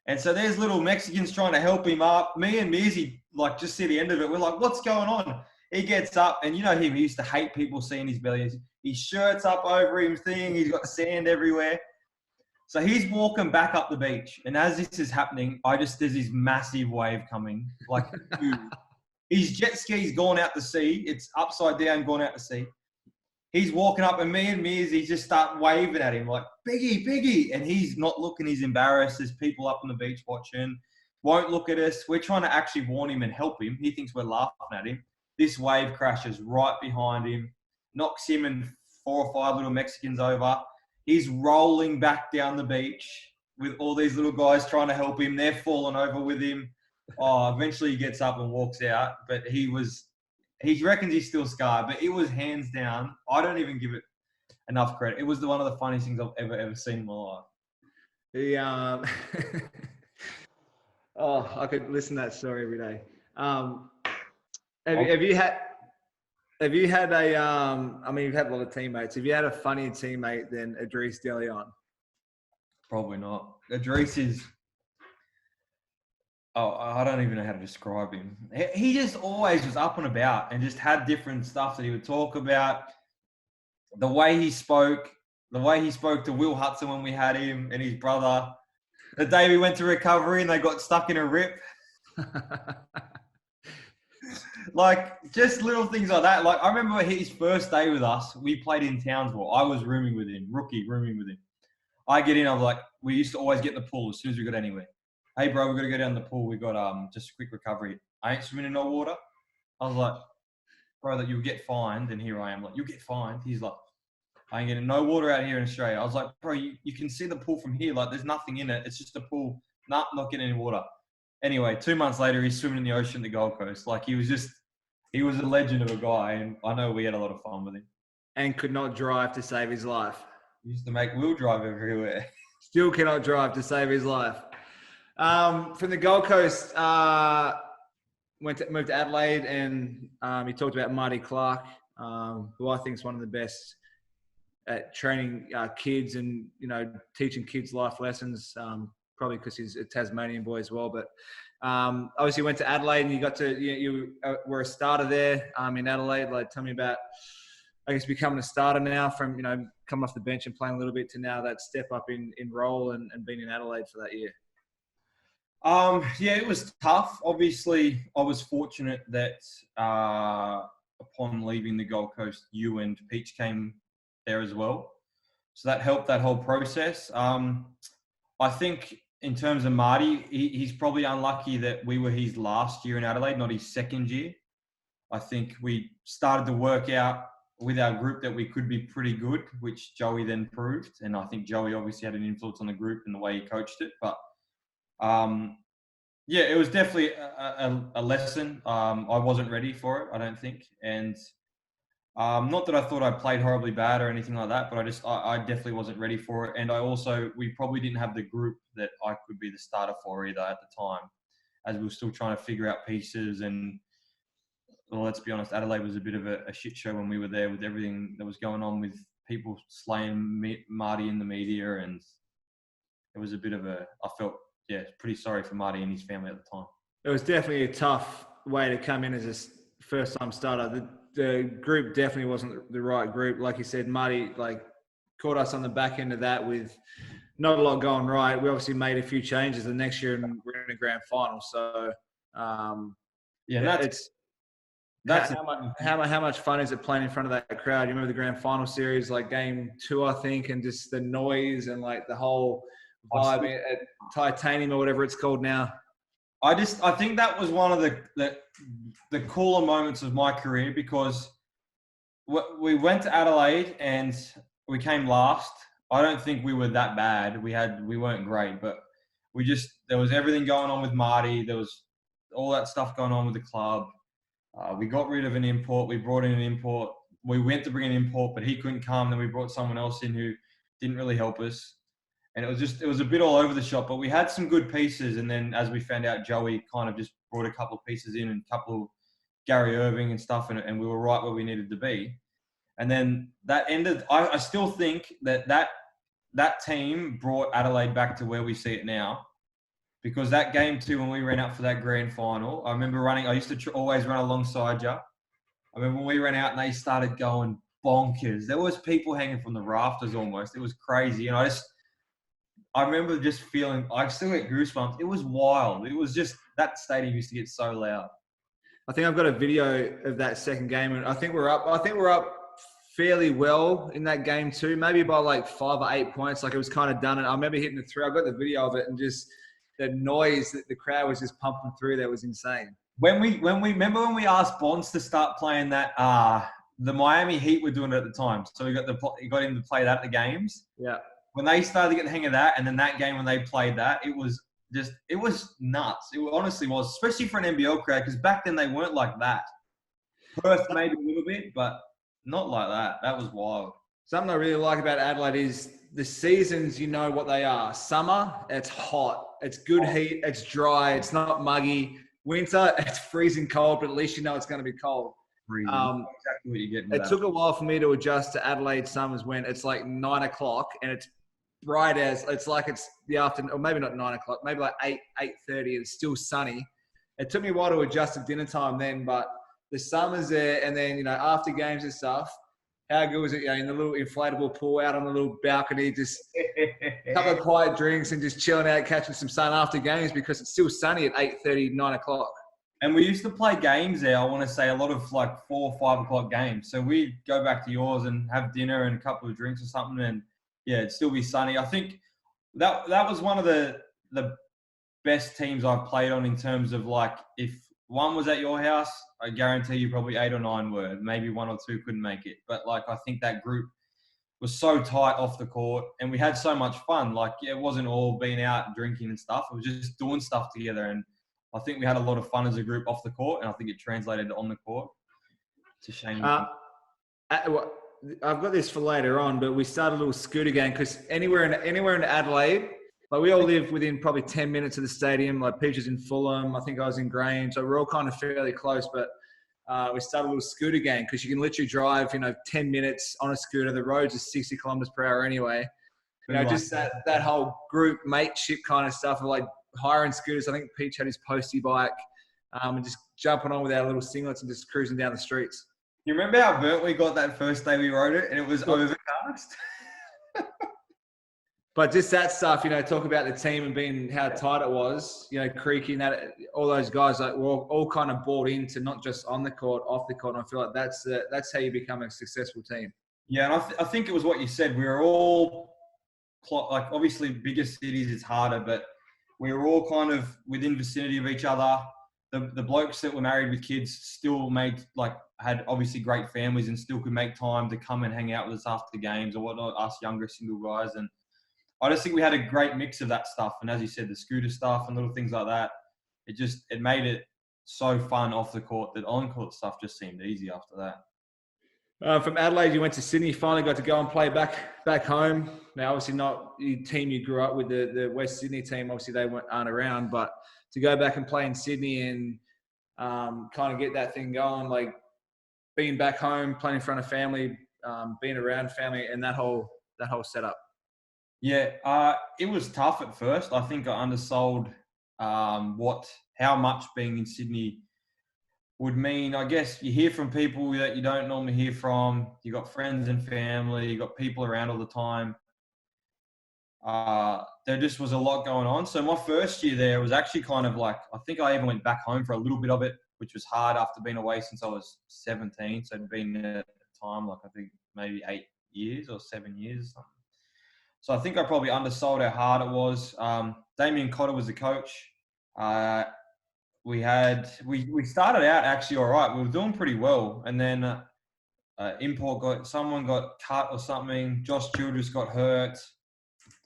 And so there's little Mexicans trying to help him up. Me and Mizzy, just see the end of it. We're like, what's going on? He gets up, and you know him. He used to hate people seeing his belly. His shirt's up over him thing. He's got sand everywhere. So he's walking back up the beach. And as this is happening, there's this massive wave coming. Huge. His jet ski's gone out to sea. It's upside down, gone out to sea. He's walking up, and me and Mizzy just start waving at him like, Biggie, Biggie. And he's not looking. He's embarrassed. There's people up on the beach watching. Won't look at us. We're trying to actually warn him and help him. He thinks we're laughing at him. This wave crashes right behind him, knocks him and 4 or 5 little Mexicans over. He's rolling back down the beach with all these little guys trying to help him. They're falling over with him. Eventually he gets up and walks out. But he reckons he's still scarred. But it was hands down. I don't even give it enough credit. It was one of the funniest things I've ever seen in my life. I could listen to that story every day. Have you had you've had a lot of teammates. Have you had a funnier teammate than Idris De Leon? Probably not. Idris is... I don't even know how to describe him. He just always was up and about and just had different stuff that he would talk about. The way he spoke to Will Hudson when we had him and his brother. The day we went to recovery and they got stuck in a rip. Just little things like that. I remember his first day with us, we played in Townsville. I was rooming with him, rooming with him. I get in, I was like, we used to always get in the pool as soon as we got anywhere. Hey, bro, we got to go down the pool. We got just a quick recovery. I ain't swimming in no water. I was like, bro, that you'll get fined. And here I am, like, you'll get fined. He's like, I ain't getting no water out here in Australia. I was like, bro, you can see the pool from here. There's nothing in it. It's just a pool. Nah, not getting any water. Anyway, 2 months later, he's swimming in the ocean at the Gold Coast. He was a legend of a guy. And I know we had a lot of fun with him. And could not drive to save his life. He used to make Will drive everywhere. Still cannot drive to save his life. From the Gold Coast, moved to Adelaide, and he talked about Marty Clark, who I think is one of the best at training kids and teaching kids life lessons. Probably because he's a Tasmanian boy as well. But obviously, you went to Adelaide, and you got to you were a starter there in Adelaide. Tell me about, I guess, becoming a starter now from coming off the bench and playing a little bit to now that step up in role and being in Adelaide for that year. Yeah, it was tough. Obviously, I was fortunate that upon leaving the Gold Coast, you and Peach came there as well. So that helped that whole process. I think in terms of Marty, he's probably unlucky that we were his last year in Adelaide, not his second year. I think we started to work out with our group that we could be pretty good, which Joey then proved. And I think Joey obviously had an influence on the group and the way he coached it. But yeah, it was definitely a lesson. I wasn't ready for it, I don't think. And not that I thought I played horribly bad or anything like that, but I definitely wasn't ready for it. And we probably didn't have the group that I could be the starter for either at the time, as we were still trying to figure out pieces. And well, let's be honest, Adelaide was a bit of a shit show when we were there with everything that was going on with people slaying Marty in the media. And it was a bit of I felt, pretty sorry for Marty and his family at the time. It was definitely a tough way to come in as a first-time starter. The group definitely wasn't the right group. Like you said, Marty caught us on the back end of that with not a lot going right. We obviously made a few changes the next year, and we're in a grand final. So it's how much fun is it playing in front of that crowd? You remember the grand final series, like game 2, I think, and just the noise and like the whole vibe at Titanium or whatever it's called now. I think that was one of the cooler moments of my career, because we went to Adelaide and we came last. I don't think we were that bad. We weren't great, but there was everything going on with Marty. There was all that stuff going on with the club. We got rid of an import. We brought in an import. We went to bring an import, but he couldn't come. Then we brought someone else in who didn't really help us. And it was a bit all over the shop, but we had some good pieces. And then as we found out, Joey kind of just brought a couple of pieces in and a couple of Gary Irving and stuff. And we were right where we needed to be. And then that ended. I still think that team brought Adelaide back to where we see it now. Because that game 2, when we ran out for that grand final, I remember I used to always run alongside you. I remember when we ran out and they started going bonkers. There was people hanging from the rafters almost. It was crazy. And I remember just feeling, I still get goosebumps. It was wild. It was just, that stadium used to get so loud. I think I've got a video of that second game, and I think we're up fairly well in that game too, maybe by like 5 or 8 points. Like it was kind of done. And I remember hitting the 3. I got the video of it, and just the noise that the crowd was just pumping through there was insane. When we asked Bonds to start playing that, the Miami Heat were doing it at the time. So we got him to play that at the games. Yeah. When they started to get the hang of that, and then that game when they played that, it was nuts. It honestly was, especially for an NBL crowd, because back then they weren't like that. Perth maybe a little bit, but not like that. That was wild. Something I really like about Adelaide is the seasons, you know what they are. Summer, it's hot. It's good heat. It's dry. It's not muggy. Winter, it's freezing cold, but at least you know it's going to be cold. Exactly what you're getting. It took a while for me to adjust to Adelaide summers when it's like 9 o'clock and it's bright as, it's like it's the afternoon, or maybe not 9 o'clock, maybe like 8:30. It's still sunny. It took me a while to adjust to dinner time then, but the summer's there, and then, after games and stuff, how good was it, in the little inflatable pool out on the little balcony, just a couple of quiet drinks and just chilling out, catching some sun after games, because it's still sunny at 8:30, 9 o'clock. And we used to play games there, I want to say, a lot of like 4 or 5 o'clock games. So we'd go back to yours and have dinner and a couple of drinks or something, and yeah, it'd still be sunny. I think that was one of the best teams I've played on, in terms of like, if one was at your house, I guarantee you probably 8 or 9 were. Maybe 1 or 2 couldn't make it. But like, I think that group was so tight off the court, and we had so much fun. Like, it wasn't all being out drinking and stuff. It was just doing stuff together. And I think we had a lot of fun as a group off the court, and I think it translated on the court. It's a shame. I've got this for later on, but we started a little scooter gang, because anywhere in Adelaide, like we all live within probably 10 minutes of the stadium. Like Peaches in Fulham, I think I was in Grange, so we're all kind of fairly close. But we started a little scooter gang, because you can literally drive, 10 minutes on a scooter. The roads are 60 kilometers per hour anyway. Just that whole group mateship kind of stuff of like hiring scooters. I think Peach had his postie bike, and just jumping on with our little singlets and just cruising down the streets. You remember how burnt we got that first day we rode it, and it was overcast? But just that stuff, talk about the team and being how tight it was, Creaky and that, all those guys, like, were all kind of bought into not just on the court, off the court. And I feel like that's how you become a successful team. Yeah, and I think it was what you said. We were all, like, obviously bigger cities is harder, but we were all kind of within vicinity of each other. The blokes that were married with kids still had obviously great families and still could make time to come and hang out with us after the games or whatnot, us younger single guys. And I just think we had a great mix of that stuff. And as you said, the scooter stuff and little things like that, it made it so fun off the court that on-court stuff just seemed easy after that. From Adelaide, you went to Sydney, finally got to go and play back home. Now, obviously not the team you grew up with, the West Sydney team. Obviously, they aren't around. But to go back and play in Sydney and kind of get that thing going, like being back home, playing in front of family, being around family, and that whole setup. Yeah, it was tough at first. I think I undersold how much being in Sydney would mean. I guess you hear from people that you don't normally hear from. You got friends and family. You got people around all the time. There just was a lot going on. So my first year there was actually kind of like, I think I even went back home for a little bit of it, which was hard after being away since I was 17. So I'd been there at the time, like I think maybe 8 years or 7 years or something. So I think I probably undersold how hard it was. Damien Cotter was the coach. We started out actually all right. We were doing pretty well. And then someone got cut or something. Josh Childress got hurt.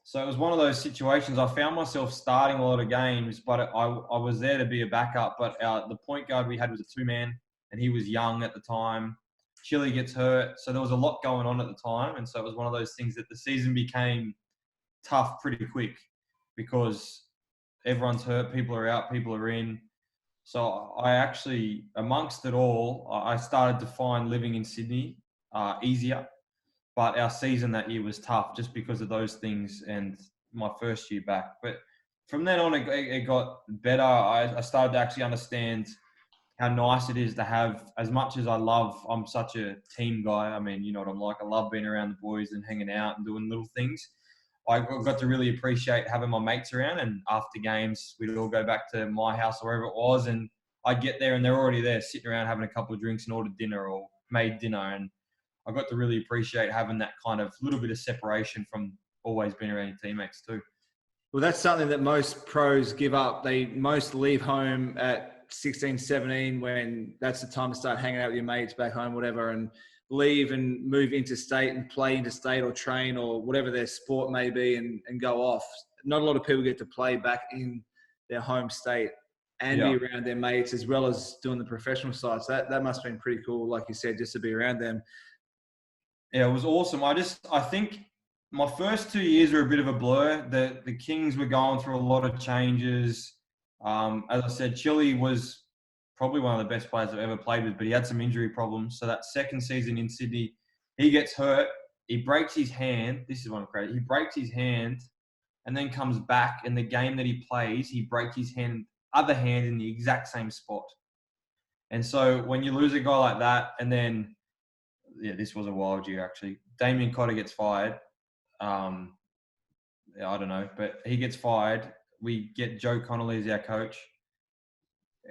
So it was one of those situations. I found myself starting a lot of games, but I was there to be a backup. But the point guard we had was a two-man, and he was young at the time. Chile gets hurt. So there was a lot going on at the time. And so it was one of those things that the season became tough pretty quick because everyone's hurt, people are out, people are in. So I actually, amongst it all, I started to find living in Sydney easier. But our season that year was tough just because of those things and my first year back. But from then on, it got better. I started to actually understand how nice it is to have, as much as I'm such a team guy. I mean, you know what I'm like. I love being around the boys and hanging out and doing little things. I got to really appreciate having my mates around, and after games, we'd all go back to my house or wherever it was, and I'd get there and they're already there sitting around having a couple of drinks and ordered dinner or made dinner. And I got to really appreciate having that kind of little bit of separation from always being around your teammates too. Well, that's something that most pros give up. They most leave home at 16, 17 when that's the time to start hanging out with your mates back home, whatever, and leave and move interstate and play interstate or train or whatever their sport may be and go off. Not a lot of people get to play back in their home state and be around their mates as well as doing the professional side. So that must have been pretty cool, like you said, just to be around them. Yeah, it was awesome. I think my first 2 years were a bit of a blur. The Kings were going through a lot of changes. As I said, Chile was probably one of the best players I've ever played with, but he had some injury problems. So that second season in Sydney, he gets hurt. He breaks his hand. This is one crazy. He breaks his hand and then comes back. And the game that he plays, he breaks his other hand in the exact same spot. And so when you lose a guy like that, and then, this was a wild year actually. Damien Cotter gets fired. I don't know, but he gets fired. We get Joe Connolly as our coach.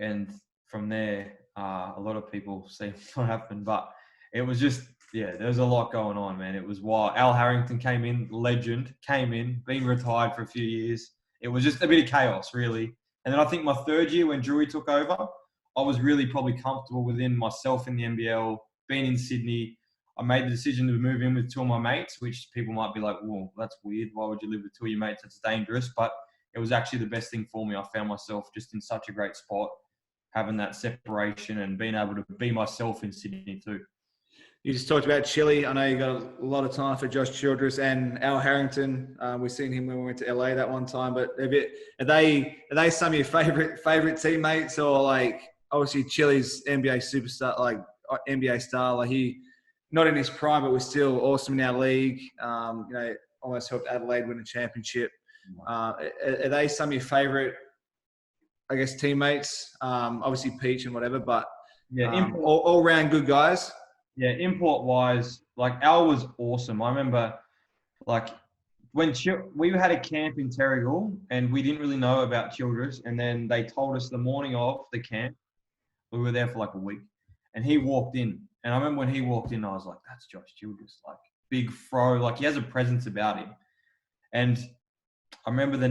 And from there, a lot of people see what happened. But it was just, there was a lot going on, man. It was wild. Al Harrington came in, legend, been retired for a few years. It was just a bit of chaos, really. And then I think my third year when Drury took over, I was really probably comfortable within myself in the NBL, being in Sydney. I made the decision to move in with two of my mates, which people might be like, well, that's weird. Why would you live with two of your mates? It's dangerous. But it was actually the best thing for me. I found myself just in such a great spot, having that separation and being able to be myself in Sydney too. You just talked about Chile. I know you got a lot of time for Josh Childress and Al Harrington. We've seen him when we went to LA that one time. But are they some of your favorite teammates, or like obviously Chile's NBA superstar, like NBA star, like he not in his prime, but was still awesome in our league. Almost helped Adelaide win a championship. Are they some of your favorite, I guess, teammates? Obviously Peach and whatever, but all round good guys. Yeah, import-wise, like Al was awesome. I remember, like, when we had a camp in Terrigal and we didn't really know about Childress, and then they told us the morning of the camp, we were there for like a week, and he walked in. And I remember when he walked in, I was like, that's Josh Childress, like big fro, like he has a presence about him. And I remember the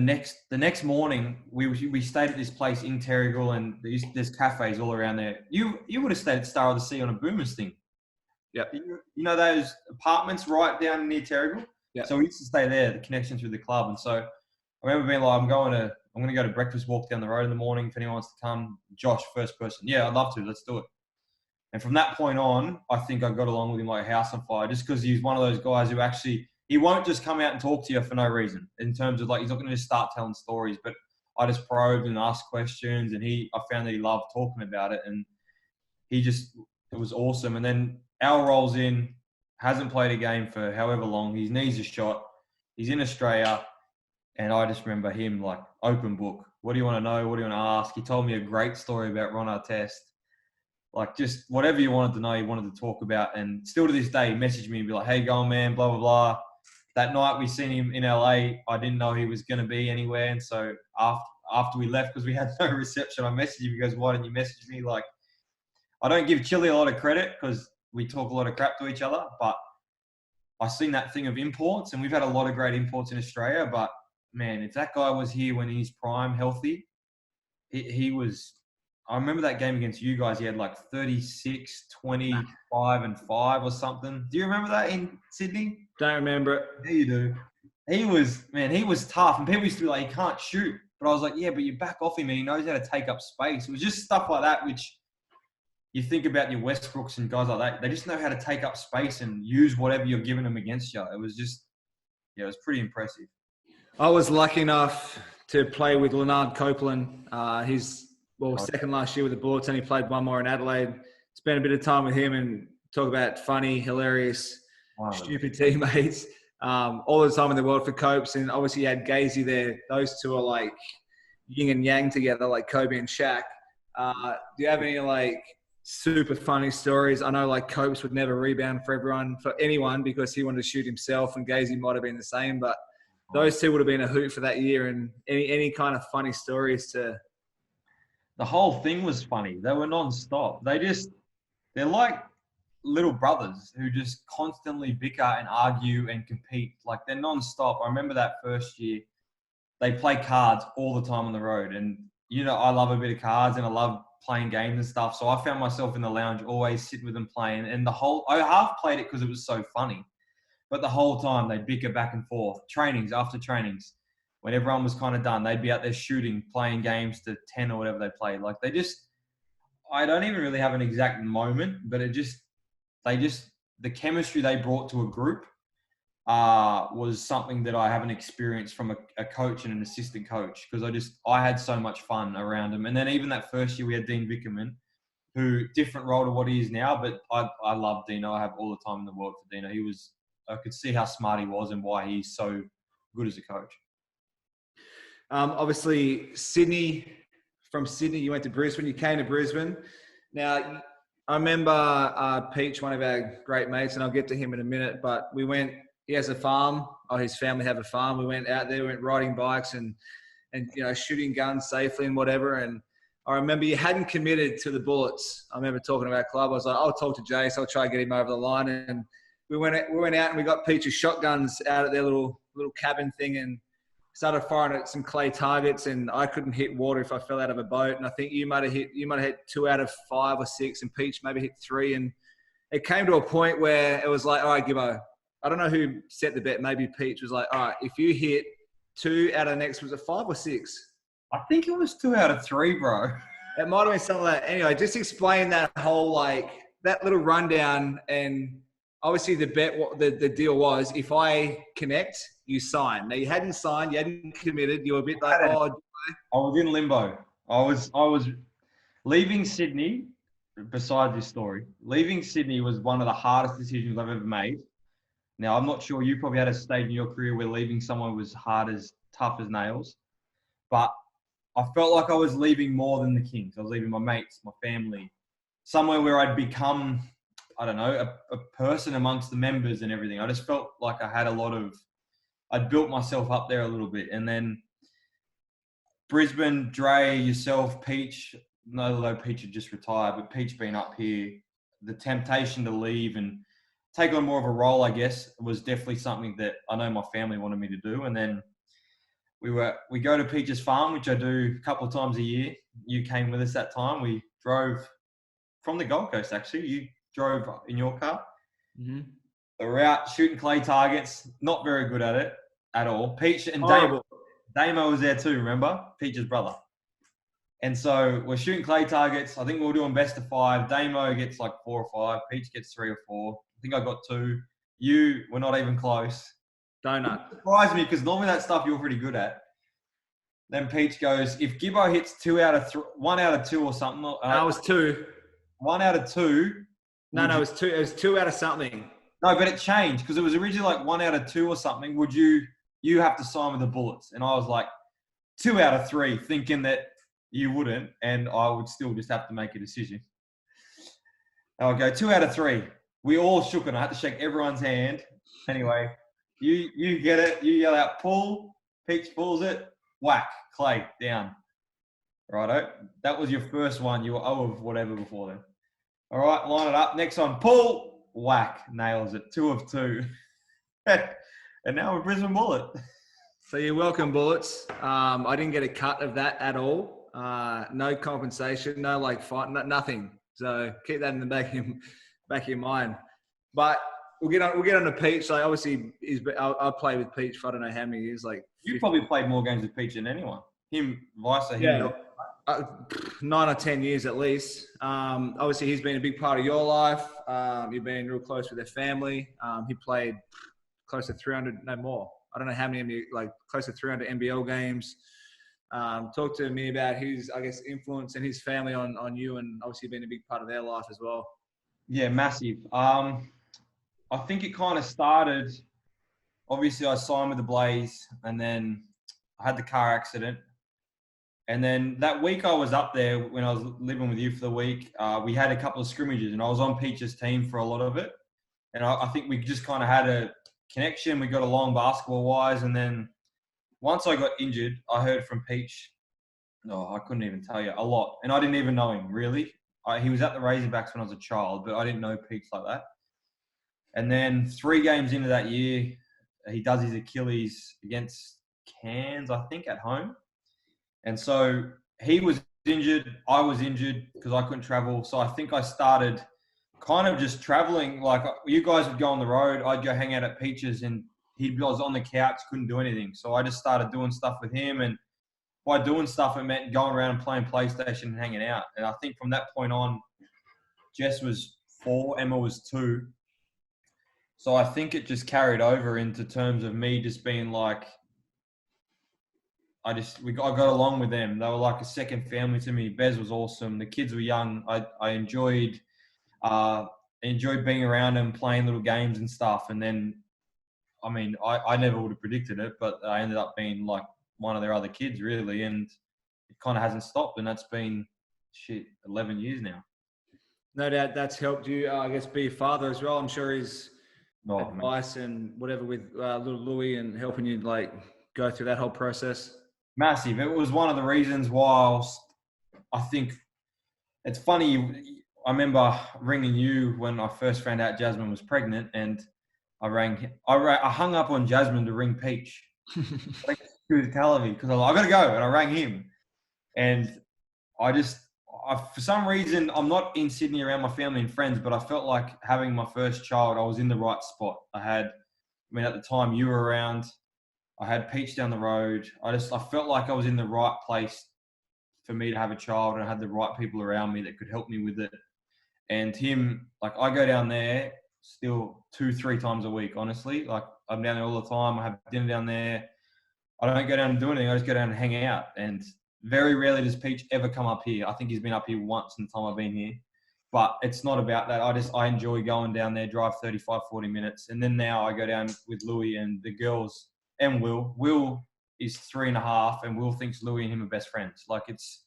next morning, we stayed at this place in Terrigal, and there's cafes all around there. You would have stayed at Star of the Sea on a Boomers thing. Yeah. You know those apartments right down near Terrigal? Yeah. So we used to stay there, the connection through the club. And so I remember being like, I'm going to go to breakfast walk down the road in the morning. If anyone wants to come, Josh, first person. Yeah, I'd love to. Let's do it. And from that point on, I think I got along with him like a house on fire, just because he's one of those guys who actually, he won't just come out and talk to you for no reason, in terms of like, he's not going to just start telling stories, but I just probed and asked questions, and I found that he loved talking about it, and it was awesome. And then Al rolls in, hasn't played a game for however long, his knees are shot, he's in Australia, and I just remember him like open book. What do you want to know? What do you want to ask? He told me a great story about Ron Artest. Like, just whatever you wanted to know, he wanted to talk about. And still to this day, he messaged me and be like, "Hey, going, man, blah, blah, blah." That night we seen him in LA, I didn't know he was going to be anywhere. And so after we left, because we had no reception, I messaged him. He goes, "Why didn't you message me?" Like, I don't give Chili a lot of credit because we talk a lot of crap to each other, but I seen that thing of imports, and we've had a lot of great imports in Australia. But man, if that guy was here when he's prime, healthy, he was. I remember that game against you guys. He had like 36, 25, and 5 or something. Do you remember that in Sydney? Don't remember it. Yeah, you do. He was tough, and people used to be like, "He can't shoot," but I was like, "Yeah, but you back off him, and he knows how to take up space." It was just stuff like that, which you think about your Westbrooks and guys like that. They just know how to take up space and use whatever you're giving them against you. It was just, yeah, it was pretty impressive. I was lucky enough to play with Leonard Copeland. He's second last year with the Bullets, and he played one more in Adelaide. Spent a bit of time with him and talk about funny, hilarious, stupid teammates. All the time in the world for Copes, and obviously you had Gazy there. Those two are like yin and yang together, like Kobe and Shaq. Do you have any like super funny stories? I know like Copes would never rebound for anyone because he wanted to shoot himself, and Gazy might have been the same, but those two would have been a hoot for that year. And any kind of funny stories to... The whole thing was funny. They were non-stop. They're like little brothers who just constantly bicker and argue and compete. Like, they're non-stop. I remember that first year, they play cards all the time on the road. And, you know, I love a bit of cards and I love playing games and stuff. So I found myself in the lounge always sitting with them playing. And I half played it because it was so funny. But the whole time they'd bicker back and forth. Trainings after trainings. When everyone was kind of done, they'd be out there shooting, playing games to 10 or whatever they played. Like, I don't even really have an exact moment, but the chemistry they brought to a group was something that I haven't experienced from a coach and an assistant coach, because I had so much fun around them. And then even that first year we had Dean Vickerman, who different role to what he is now, but I love Dino. I have all the time in the world for Dino. I could see how smart he was and why he's so good as a coach. Obviously, from Sydney, you went to Brisbane. You came to Brisbane. Now, I remember Peach, one of our great mates, and I'll get to him in a minute, but he has a farm, or his family have a farm. We went out there, we went riding bikes and you know, shooting guns safely and whatever. And I remember you hadn't committed to the Bullets. I remember talking about club. I was like, I'll talk to Jace. I'll try and get him over the line. And we went out and we got Peach's shotguns out at their little cabin thing and started firing at some clay targets, and I couldn't hit water if I fell out of a boat. And I think you might have hit 2 out of 5 or 6, and Peach maybe hit 3. And it came to a point where it was like, all right, Gibbo, I don't know who set the bet. Maybe Peach was like, all right, if you hit 2 out of the next, was it 5 or 6? I think it was 2 out of 3, bro. It might have been something like that. Anyway, just explain that whole, like, that little rundown. And obviously the bet, what the deal was, if I connect, you sign. Now, you hadn't signed, you hadn't committed. You were a bit like, I was in limbo. I was leaving Sydney. Besides this story, leaving Sydney was one of the hardest decisions I've ever made. Now, I'm not sure, you probably had a stage in your career where leaving someone was tough as nails. But I felt like I was leaving more than the Kings. I was leaving my mates, my family, somewhere where I'd become, I don't know, a person amongst the members and everything. I just felt like I had I'd built myself up there a little bit. And then Brisbane, Dre, yourself, Peach, although Peach had just retired, but Peach being up here, the temptation to leave and take on more of a role, I guess, was definitely something that I know my family wanted me to do. And then we go to Peach's farm, which I do a couple of times a year. You came with us that time. We drove from the Gold Coast, actually. You drove in your car. Mm-hmm. We're out shooting clay targets. Not very good at it at all. Peach and Damo was there too, remember? Peach's brother. And so we're shooting clay targets. I think we were doing best of 5. Damo gets like 4 or 5. Peach gets 3 or 4. I think I got 2. You were not even close. Donut. It surprised me because normally that stuff you're pretty good at. Then Peach goes, if Gibbo hits 1 out of 2 or something. No, it was 2. 1 out of 2. No, it was 2. It was 2 out of something. No, but it changed because it was originally like 1 out of 2 or something. Would you have to sign with the Bullets? And I was like, 2 out of 3 thinking that you wouldn't, and I would still just have to make a decision. I'll go 2 out of 3. We all shook it. I had to shake everyone's hand. Anyway, you get it. You yell out, pull. Peach pulls it. Whack. Clay, down. Righto. That was your first one. You were 0 of whatever before then. All right, line it up. Next one, pull. Whack. Nails it. 2 of 2. And now we're Brisbane Bullet. So you're welcome, Bullets. I didn't get a cut of that at all. No compensation, no like fight, nothing. So keep that in the back of your mind. But we'll get on to Peach. Like obviously, I played with Peach for I don't know how many years. Like you probably played more games with Peach than anyone. Him, vice versa. Yeah, 9 or 10 years at least. Obviously, he's been a big part of your life. You've been real close with their family. He played close to 300, no more. I don't know how many, like close to 300 NBL games. Talk to me about his, I guess, influence and his family on you, and obviously being a big part of their life as well. Yeah, massive. I think it kind of started, obviously I signed with the Blaze, and then I had the car accident. And then that week I was up there when I was living with you for the week, we had a couple of scrimmages, and I was on Peach's team for a lot of it. And I think we just kind of had a connection. We got along basketball-wise, and then once I got injured, I heard from Peach. No, I couldn't even tell you a lot, and I didn't even know him really. He was at the Razorbacks when I was a child, but I didn't know Peach like that. And then 3 games into that year, he does his Achilles against Cairns, I think, at home. And so he was injured. I was injured because I couldn't travel. So I think I started kind of just traveling. Like you guys would go on the road. I'd go hang out at Peach's, and he was on the couch, couldn't do anything. So I just started doing stuff with him. And by doing stuff, it meant going around and playing PlayStation and hanging out. And I think from that point on, Jess was 4, Emma was 2. So I think it just carried over into terms of me just being like, I got along with them. They were like a second family to me. Bez was awesome. The kids were young. I enjoyed being around them, playing little games and stuff. And then, I mean, I never would have predicted it, but I ended up being like one of their other kids, really. And it kind of hasn't stopped. And that's been, 11 years now. No doubt that's helped you, I guess, be a father as well. I'm sure his advice and whatever with little Louis and helping you, like, go through that whole process. Massive. It was one of the reasons why I think it's funny. I remember ringing you when I first found out Jasmine was pregnant, and I hung up on Jasmine to ring Peach. She was telling me because I was like, I gotta go, and I rang him, and for some reason I'm not in Sydney around my family and friends, but I felt like having my first child, I was in the right spot. At the time you were around. I had Peach down the road. I felt like I was in the right place for me to have a child, and I had the right people around me that could help me with it. And him, like I go down there still 2-3 times a week, honestly. Like I'm down there all the time. I have dinner down there. I don't go down and do anything. I just go down and hang out. And very rarely does Peach ever come up here. I think he's been up here once in the time I've been here. But it's not about that. I enjoy going down there, drive 35, 40 minutes. And then now I go down with Louis and the girls and Will. Will is 3.5, and Will thinks Louis and him are best friends. Like it's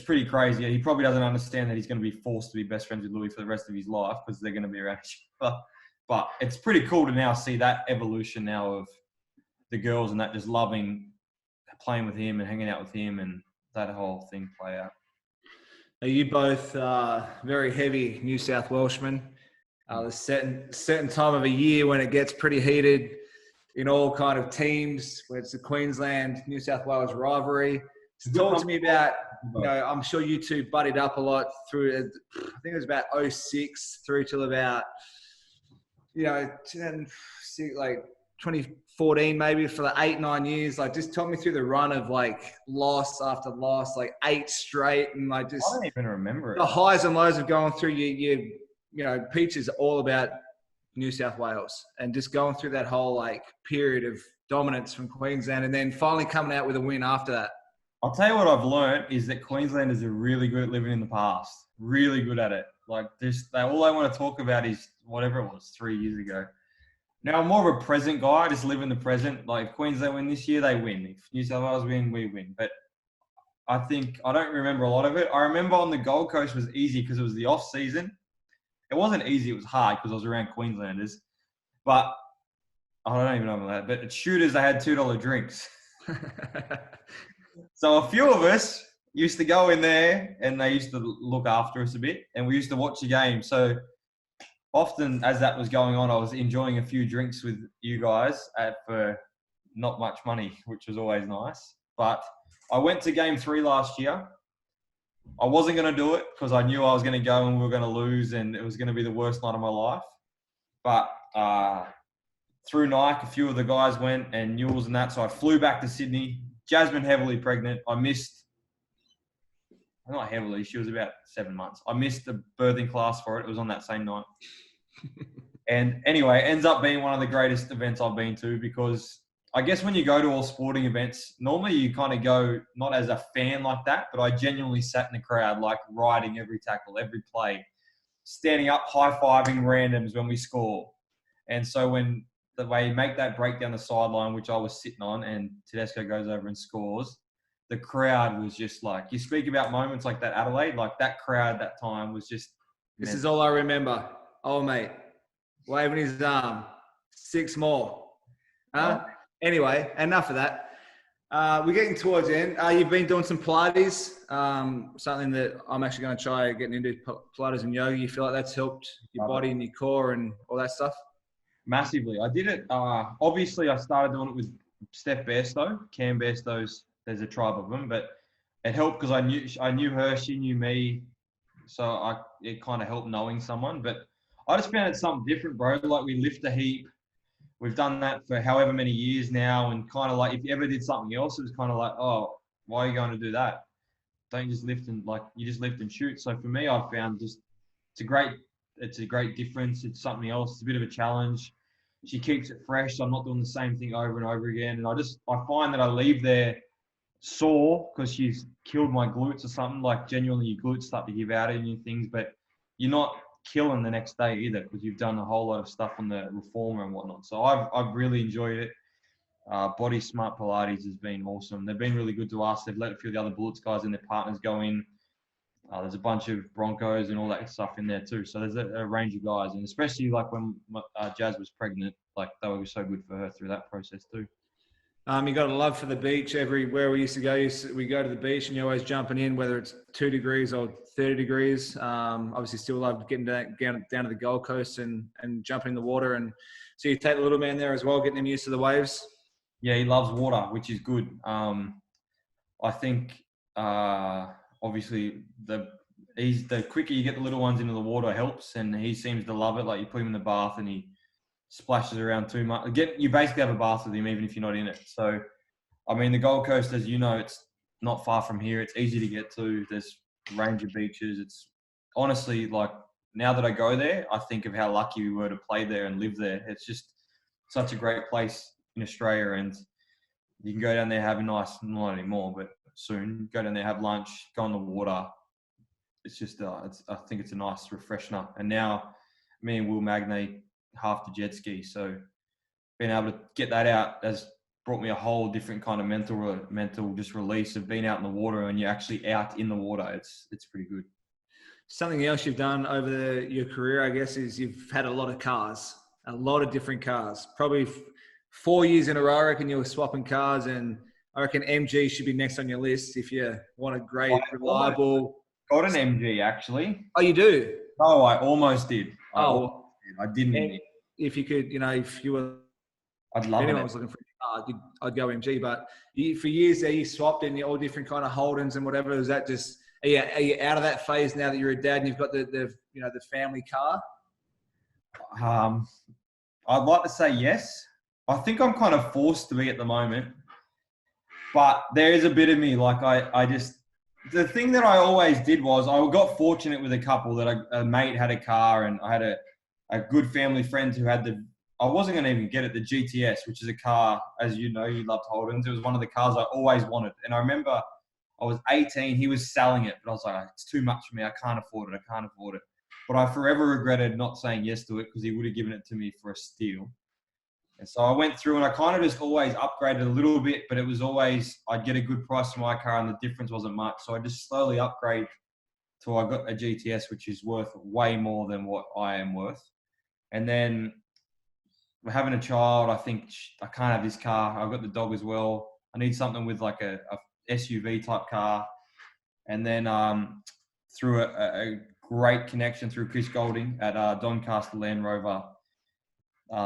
pretty crazy. He probably doesn't understand that he's going to be forced to be best friends with Louis for the rest of his life because they're going to be around each other. But it's pretty cool to now see that evolution now of the girls and that just loving playing with him and hanging out with him and that whole thing play out. Are you both very heavy New South Welshmen? There's certain time of a year when it gets pretty heated in all kind of teams, where it's the Queensland, New South Wales rivalry. So talk to me about, I'm sure you two buddied up a lot through, I think it was about 06 through till about, 2014 maybe, for the 8-9 years. Like, just talk me through the run of like loss after loss, like 8 straight, and like just I don't even remember the highs and lows of going through Peach is all about New South Wales and just going through that whole like period of dominance from Queensland and then finally coming out with a win after that. I'll tell you what I've learned is that Queenslanders are really good at living in the past. Really good at it. Like all they want to talk about is whatever it was 3 years ago. Now, I'm more of a present guy. I just live in the present. Like, if Queensland win this year, they win. If New South Wales win, we win. But I think I don't remember a lot of it. I remember on the Gold Coast was easy because it was the off season. It wasn't easy. It was hard because I was around Queenslanders. But I don't even know about that. But at Shooters, they had $2 drinks. So a few of us used to go in there and they used to look after us a bit. And we used to watch the game. So often as that was going on, I was enjoying a few drinks with you guys for not much money, which was always nice. But I went to game 3 last year. I wasn't going to do it because I knew I was going to go and we were going to lose and it was going to be the worst night of my life. But through Nike, a few of the guys went and Newell's and that. So I flew back to Sydney. Jasmine heavily pregnant. I missed, not heavily, she was about 7 months. I missed the birthing class for it. It was on that same night. And anyway, it ends up being one of the greatest events I've been to because I guess when you go to all sporting events, normally you kind of go not as a fan like that, but I genuinely sat in the crowd, like riding every tackle, every play, standing up, high-fiving randoms when we score. And so when the way you make that break down the sideline, which I was sitting on, and Tedesco goes over and scores, the crowd was just like, you speak about moments like that, Adelaide, like that crowd that time was just... This is all I remember. Oh, mate, waving his arm. 6 more. Anyway, enough of that. We're getting towards the end. You've been doing some Pilates, something that I'm actually going to try getting into, Pilates and yoga. You feel like that's helped your body and your core and all that stuff? Massively. I did it. Obviously, I started doing it with Steph Bairstow, Cam Bairstow's. There's a tribe of them, but it helped because I knew her, she knew me, so it kind of helped knowing someone. But I just found it something different, bro. Like we lift a heap. We've done that for however many years now, and kind of like if you ever did something else, it was kind of like, oh, why are you going to do that? Don't just lift and you just lift and shoot. So for me, I found just it's a great difference. It's something else. It's a bit of a challenge. She keeps it fresh. So I'm not doing the same thing over and over again. And I find that I leave there sore because she's killed my glutes or something. Like genuinely, your glutes start to give out in you things, but you're not killing the next day either because you've done a whole lot of stuff on the reformer and whatnot. So I've really enjoyed it. Body Smart Pilates has been awesome. They've been really good to us. They've let a few of the other Bullets guys and their partners go in. There's a bunch of Broncos and all that stuff in there too. So there's a range of guys, and especially like when Jazz was pregnant, like they were so good for her through that process too. You got a love for the beach. Everywhere we used to go, we go to the beach and you're always jumping in, whether it's 2 degrees or 30 degrees. Obviously still love getting down to the Gold Coast and jumping in the water. And so you take the little man there as well, getting him used to the waves. Yeah, he loves water, which is good. I think obviously the quicker you get the little ones into the water helps, and he seems to love it. Like you put him in the bath and he splashes around too much. You basically have a bath with him even if you're not in it. So, I mean, the Gold Coast, as you know, it's not far from here. It's easy to get to. There's a range of beaches. It's honestly like now that I go there, I think of how lucky we were to play there and live there. It's just such a great place in Australia, and you can go down there, have a nice, not anymore, but soon, go down there, have lunch, go in the water. It's just, I think it's a nice refreshener. And now me and Will Magnay half the jet ski. So being able to get that out has brought me a whole different kind of mental just release of being out in the water, and you're actually out in the water. It's pretty good. Something else you've done over your career, I guess, is you've had a lot of cars, a lot of different cars. Probably 4 years in a row, I reckon you were swapping cars, and I reckon MG should be next on your list if you want a great, reliable. Got an MG actually. Oh, you do? Oh, I almost did. I didn't. If you could, if you were, I'd love it. If anyone was looking for a car, I'd go MG. But for years there, you swapped in all different kind of Holdens and whatever. Is that just are you out of that phase now that you're a dad and you've got the family car? I'd like to say yes. I think I'm kind of forced to be at the moment, but there is a bit of me like the thing that I always did was I got fortunate with a couple that a mate had a car, and I had a good family friend who had I wasn't going to even get it, the GTS, which is a car, as you know, you loved Holdens. It was one of the cars I always wanted. And I remember I was 18, he was selling it, but I was like, it's too much for me. I can't afford it. But I forever regretted not saying yes to it because he would have given it to me for a steal. And so I went through and I kind of just always upgraded a little bit, but it was always, I'd get a good price for my car and the difference wasn't much. So I just slowly upgrade till I got a GTS, which is worth way more than what I am worth. And then we're having a child. I think I can't have this car. I've got the dog as well. I need something with like a SUV type car. And then through a great connection through Chris Golding at Doncaster Land Rover,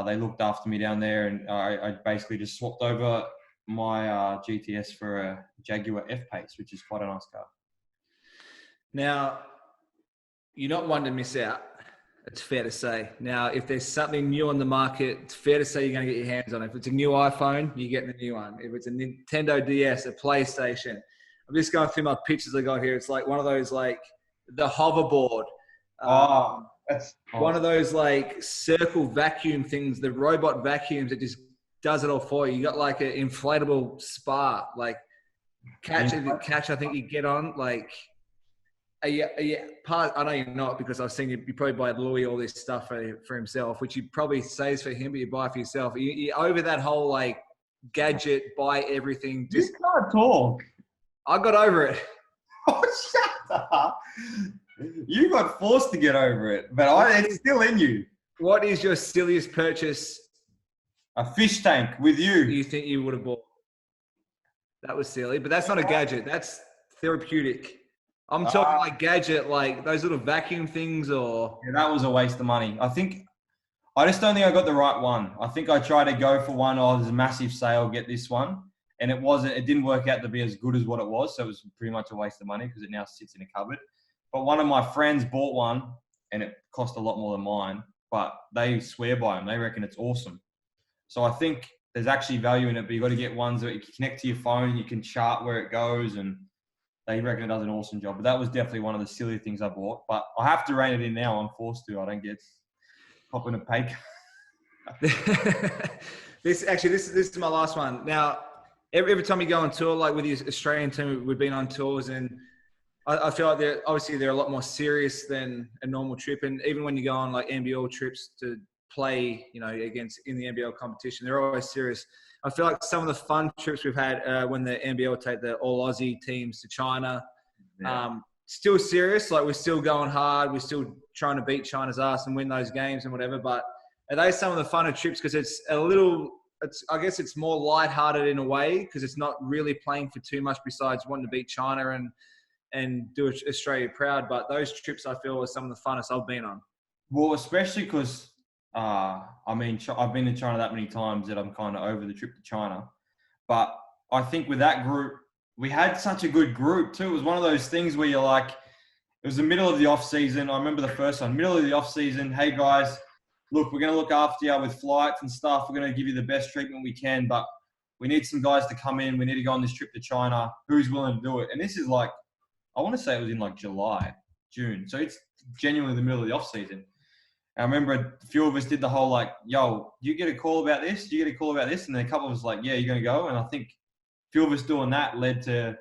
they looked after me down there, and I basically just swapped over my GTS for a Jaguar F-Pace, which is quite a nice car. Now, you're not one to miss out. It's fair to say. Now, if there's something new on the market, it's fair to say you're going to get your hands on it. If it's a new iPhone, you're getting the new one. If it's a Nintendo DS, a PlayStation. I'm just going through my pictures I got here. It's like one of those, like the hoverboard. That's one of those like circle vacuum things, the robot vacuums that just does it all for you. You got like an inflatable spa, like catch. I think you get on like. I know you're not, because I've seen you probably buy Louis all this stuff for himself, which you probably saves for him, but you buy for yourself. You over that whole like gadget, buy everything. You can't talk. I got over it. Oh, shut up. You got forced to get over it, but it's still in you. What is your silliest purchase? A fish tank with you. You think you would have bought? That was silly, but that's not a gadget. That's therapeutic. I'm talking like gadget, like those little vacuum things, or... Yeah, that was a waste of money. I just don't think I got the right one. I think I tried to go for one, there's a massive sale, get this one. And it didn't work out to be as good as what it was. So it was pretty much a waste of money because it now sits in a cupboard. But one of my friends bought one and it cost a lot more than mine, but they swear by them. They reckon it's awesome. So I think there's actually value in it, but you've got to get ones that you can connect to your phone, you can chart where it goes, and they reckon it does an awesome job. But that was definitely one of the silly things I bought. But I have to rein it in now. I'm forced to. I don't get popping a pay. This is my last one. Now, every time you go on tour, like with your Australian team, we've been on tours, and I feel like they're a lot more serious than a normal trip. And even when you go on like NBL trips to play, in the NBL competition, they're always serious. I feel like some of the fun trips we've had when the NBL take the all Aussie teams to China, still serious. Like we're still going hard. We're still trying to beat China's ass and win those games and whatever. But are they some of the funner trips? Because I guess it's more lighthearted in a way, because it's not really playing for too much besides wanting to beat China and do Australia proud. But those trips I feel are some of the funnest I've been on. Well, especially because, I've been to China that many times that I'm kind of over the trip to China. But I think with that group, we had such a good group too. It was one of those things where you're like, it was the middle of the off season. I remember the first one, middle of the off season. Hey guys, look, we're going to look after you with flights and stuff. We're going to give you the best treatment we can, but we need some guys to come in. We need to go on this trip to China. Who's willing to do it? And this is like, I want to say it was in like July, June. So it's genuinely the middle of the off season. I remember a few of us did the whole like, yo, do you get a call about this? Do you get a call about this? And then a couple of us like, yeah, you're going to go. And I think a few of us doing that led to a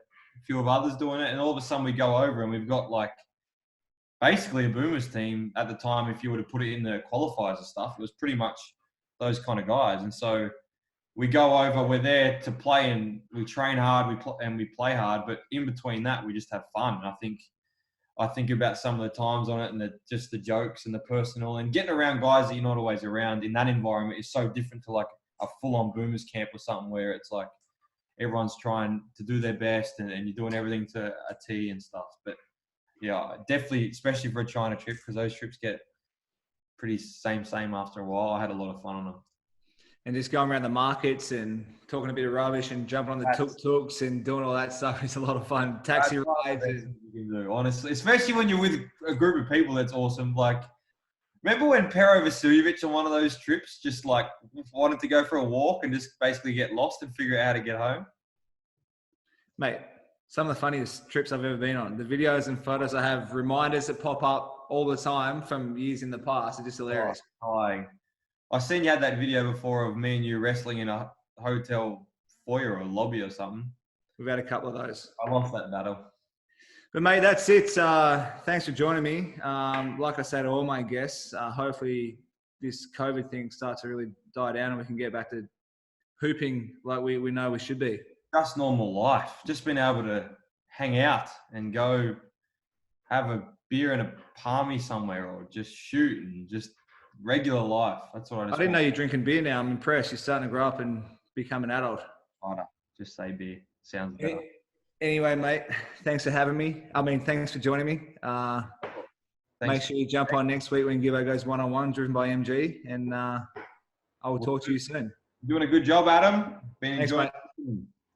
few of others doing it. And all of a sudden we go over and we've got like basically a Boomers team at the time. If you were to put it in the qualifiers and stuff, it was pretty much those kind of guys. And so we go over, we're there to play, and we train hard, we play hard. But in between that, we just have fun. And I think about some of the times on it, and just the jokes and the personal, and getting around guys that you're not always around in that environment is so different to like a full-on Boomers camp or something where it's like everyone's trying to do their best and you're doing everything to a T and stuff. But yeah, definitely, especially for a China trip, because those trips get pretty same after a while. I had a lot of fun on them. And just going around the markets and talking a bit of rubbish and jumping on the tuk-tuks and doing all that stuff is a lot of fun. Taxi rides. You do, honestly, especially when you're with a group of people, that's awesome. Like, remember when Pero Vasiljevic on one of those trips just like wanted to go for a walk and just basically get lost and figure out how to get home? Mate, some of the funniest trips I've ever been on. The videos and photos I have, reminders that pop up all the time from years in the past, are just hilarious. I seen you had that video before of me and you wrestling in a hotel foyer or lobby or something. We've had a couple of those. I lost that battle. But mate, that's it. Thanks for joining me. Like I said to all my guests, hopefully this COVID thing starts to really die down and we can get back to hooping like we know we should be. Just normal life. Just being able to hang out and go have a beer and a palmy somewhere, or just shoot and just regular life. That's what I didn't know you're drinking beer now. I'm impressed. You're starting to grow up and become an adult. Just say beer. Sounds better. Anyway, mate, thanks for having me. Thanks for joining me. Make sure you jump on next week when Gibbo Goes One-on-One, driven by MG, and I will talk to you soon. Doing a good job, Adam. Thanks, mate.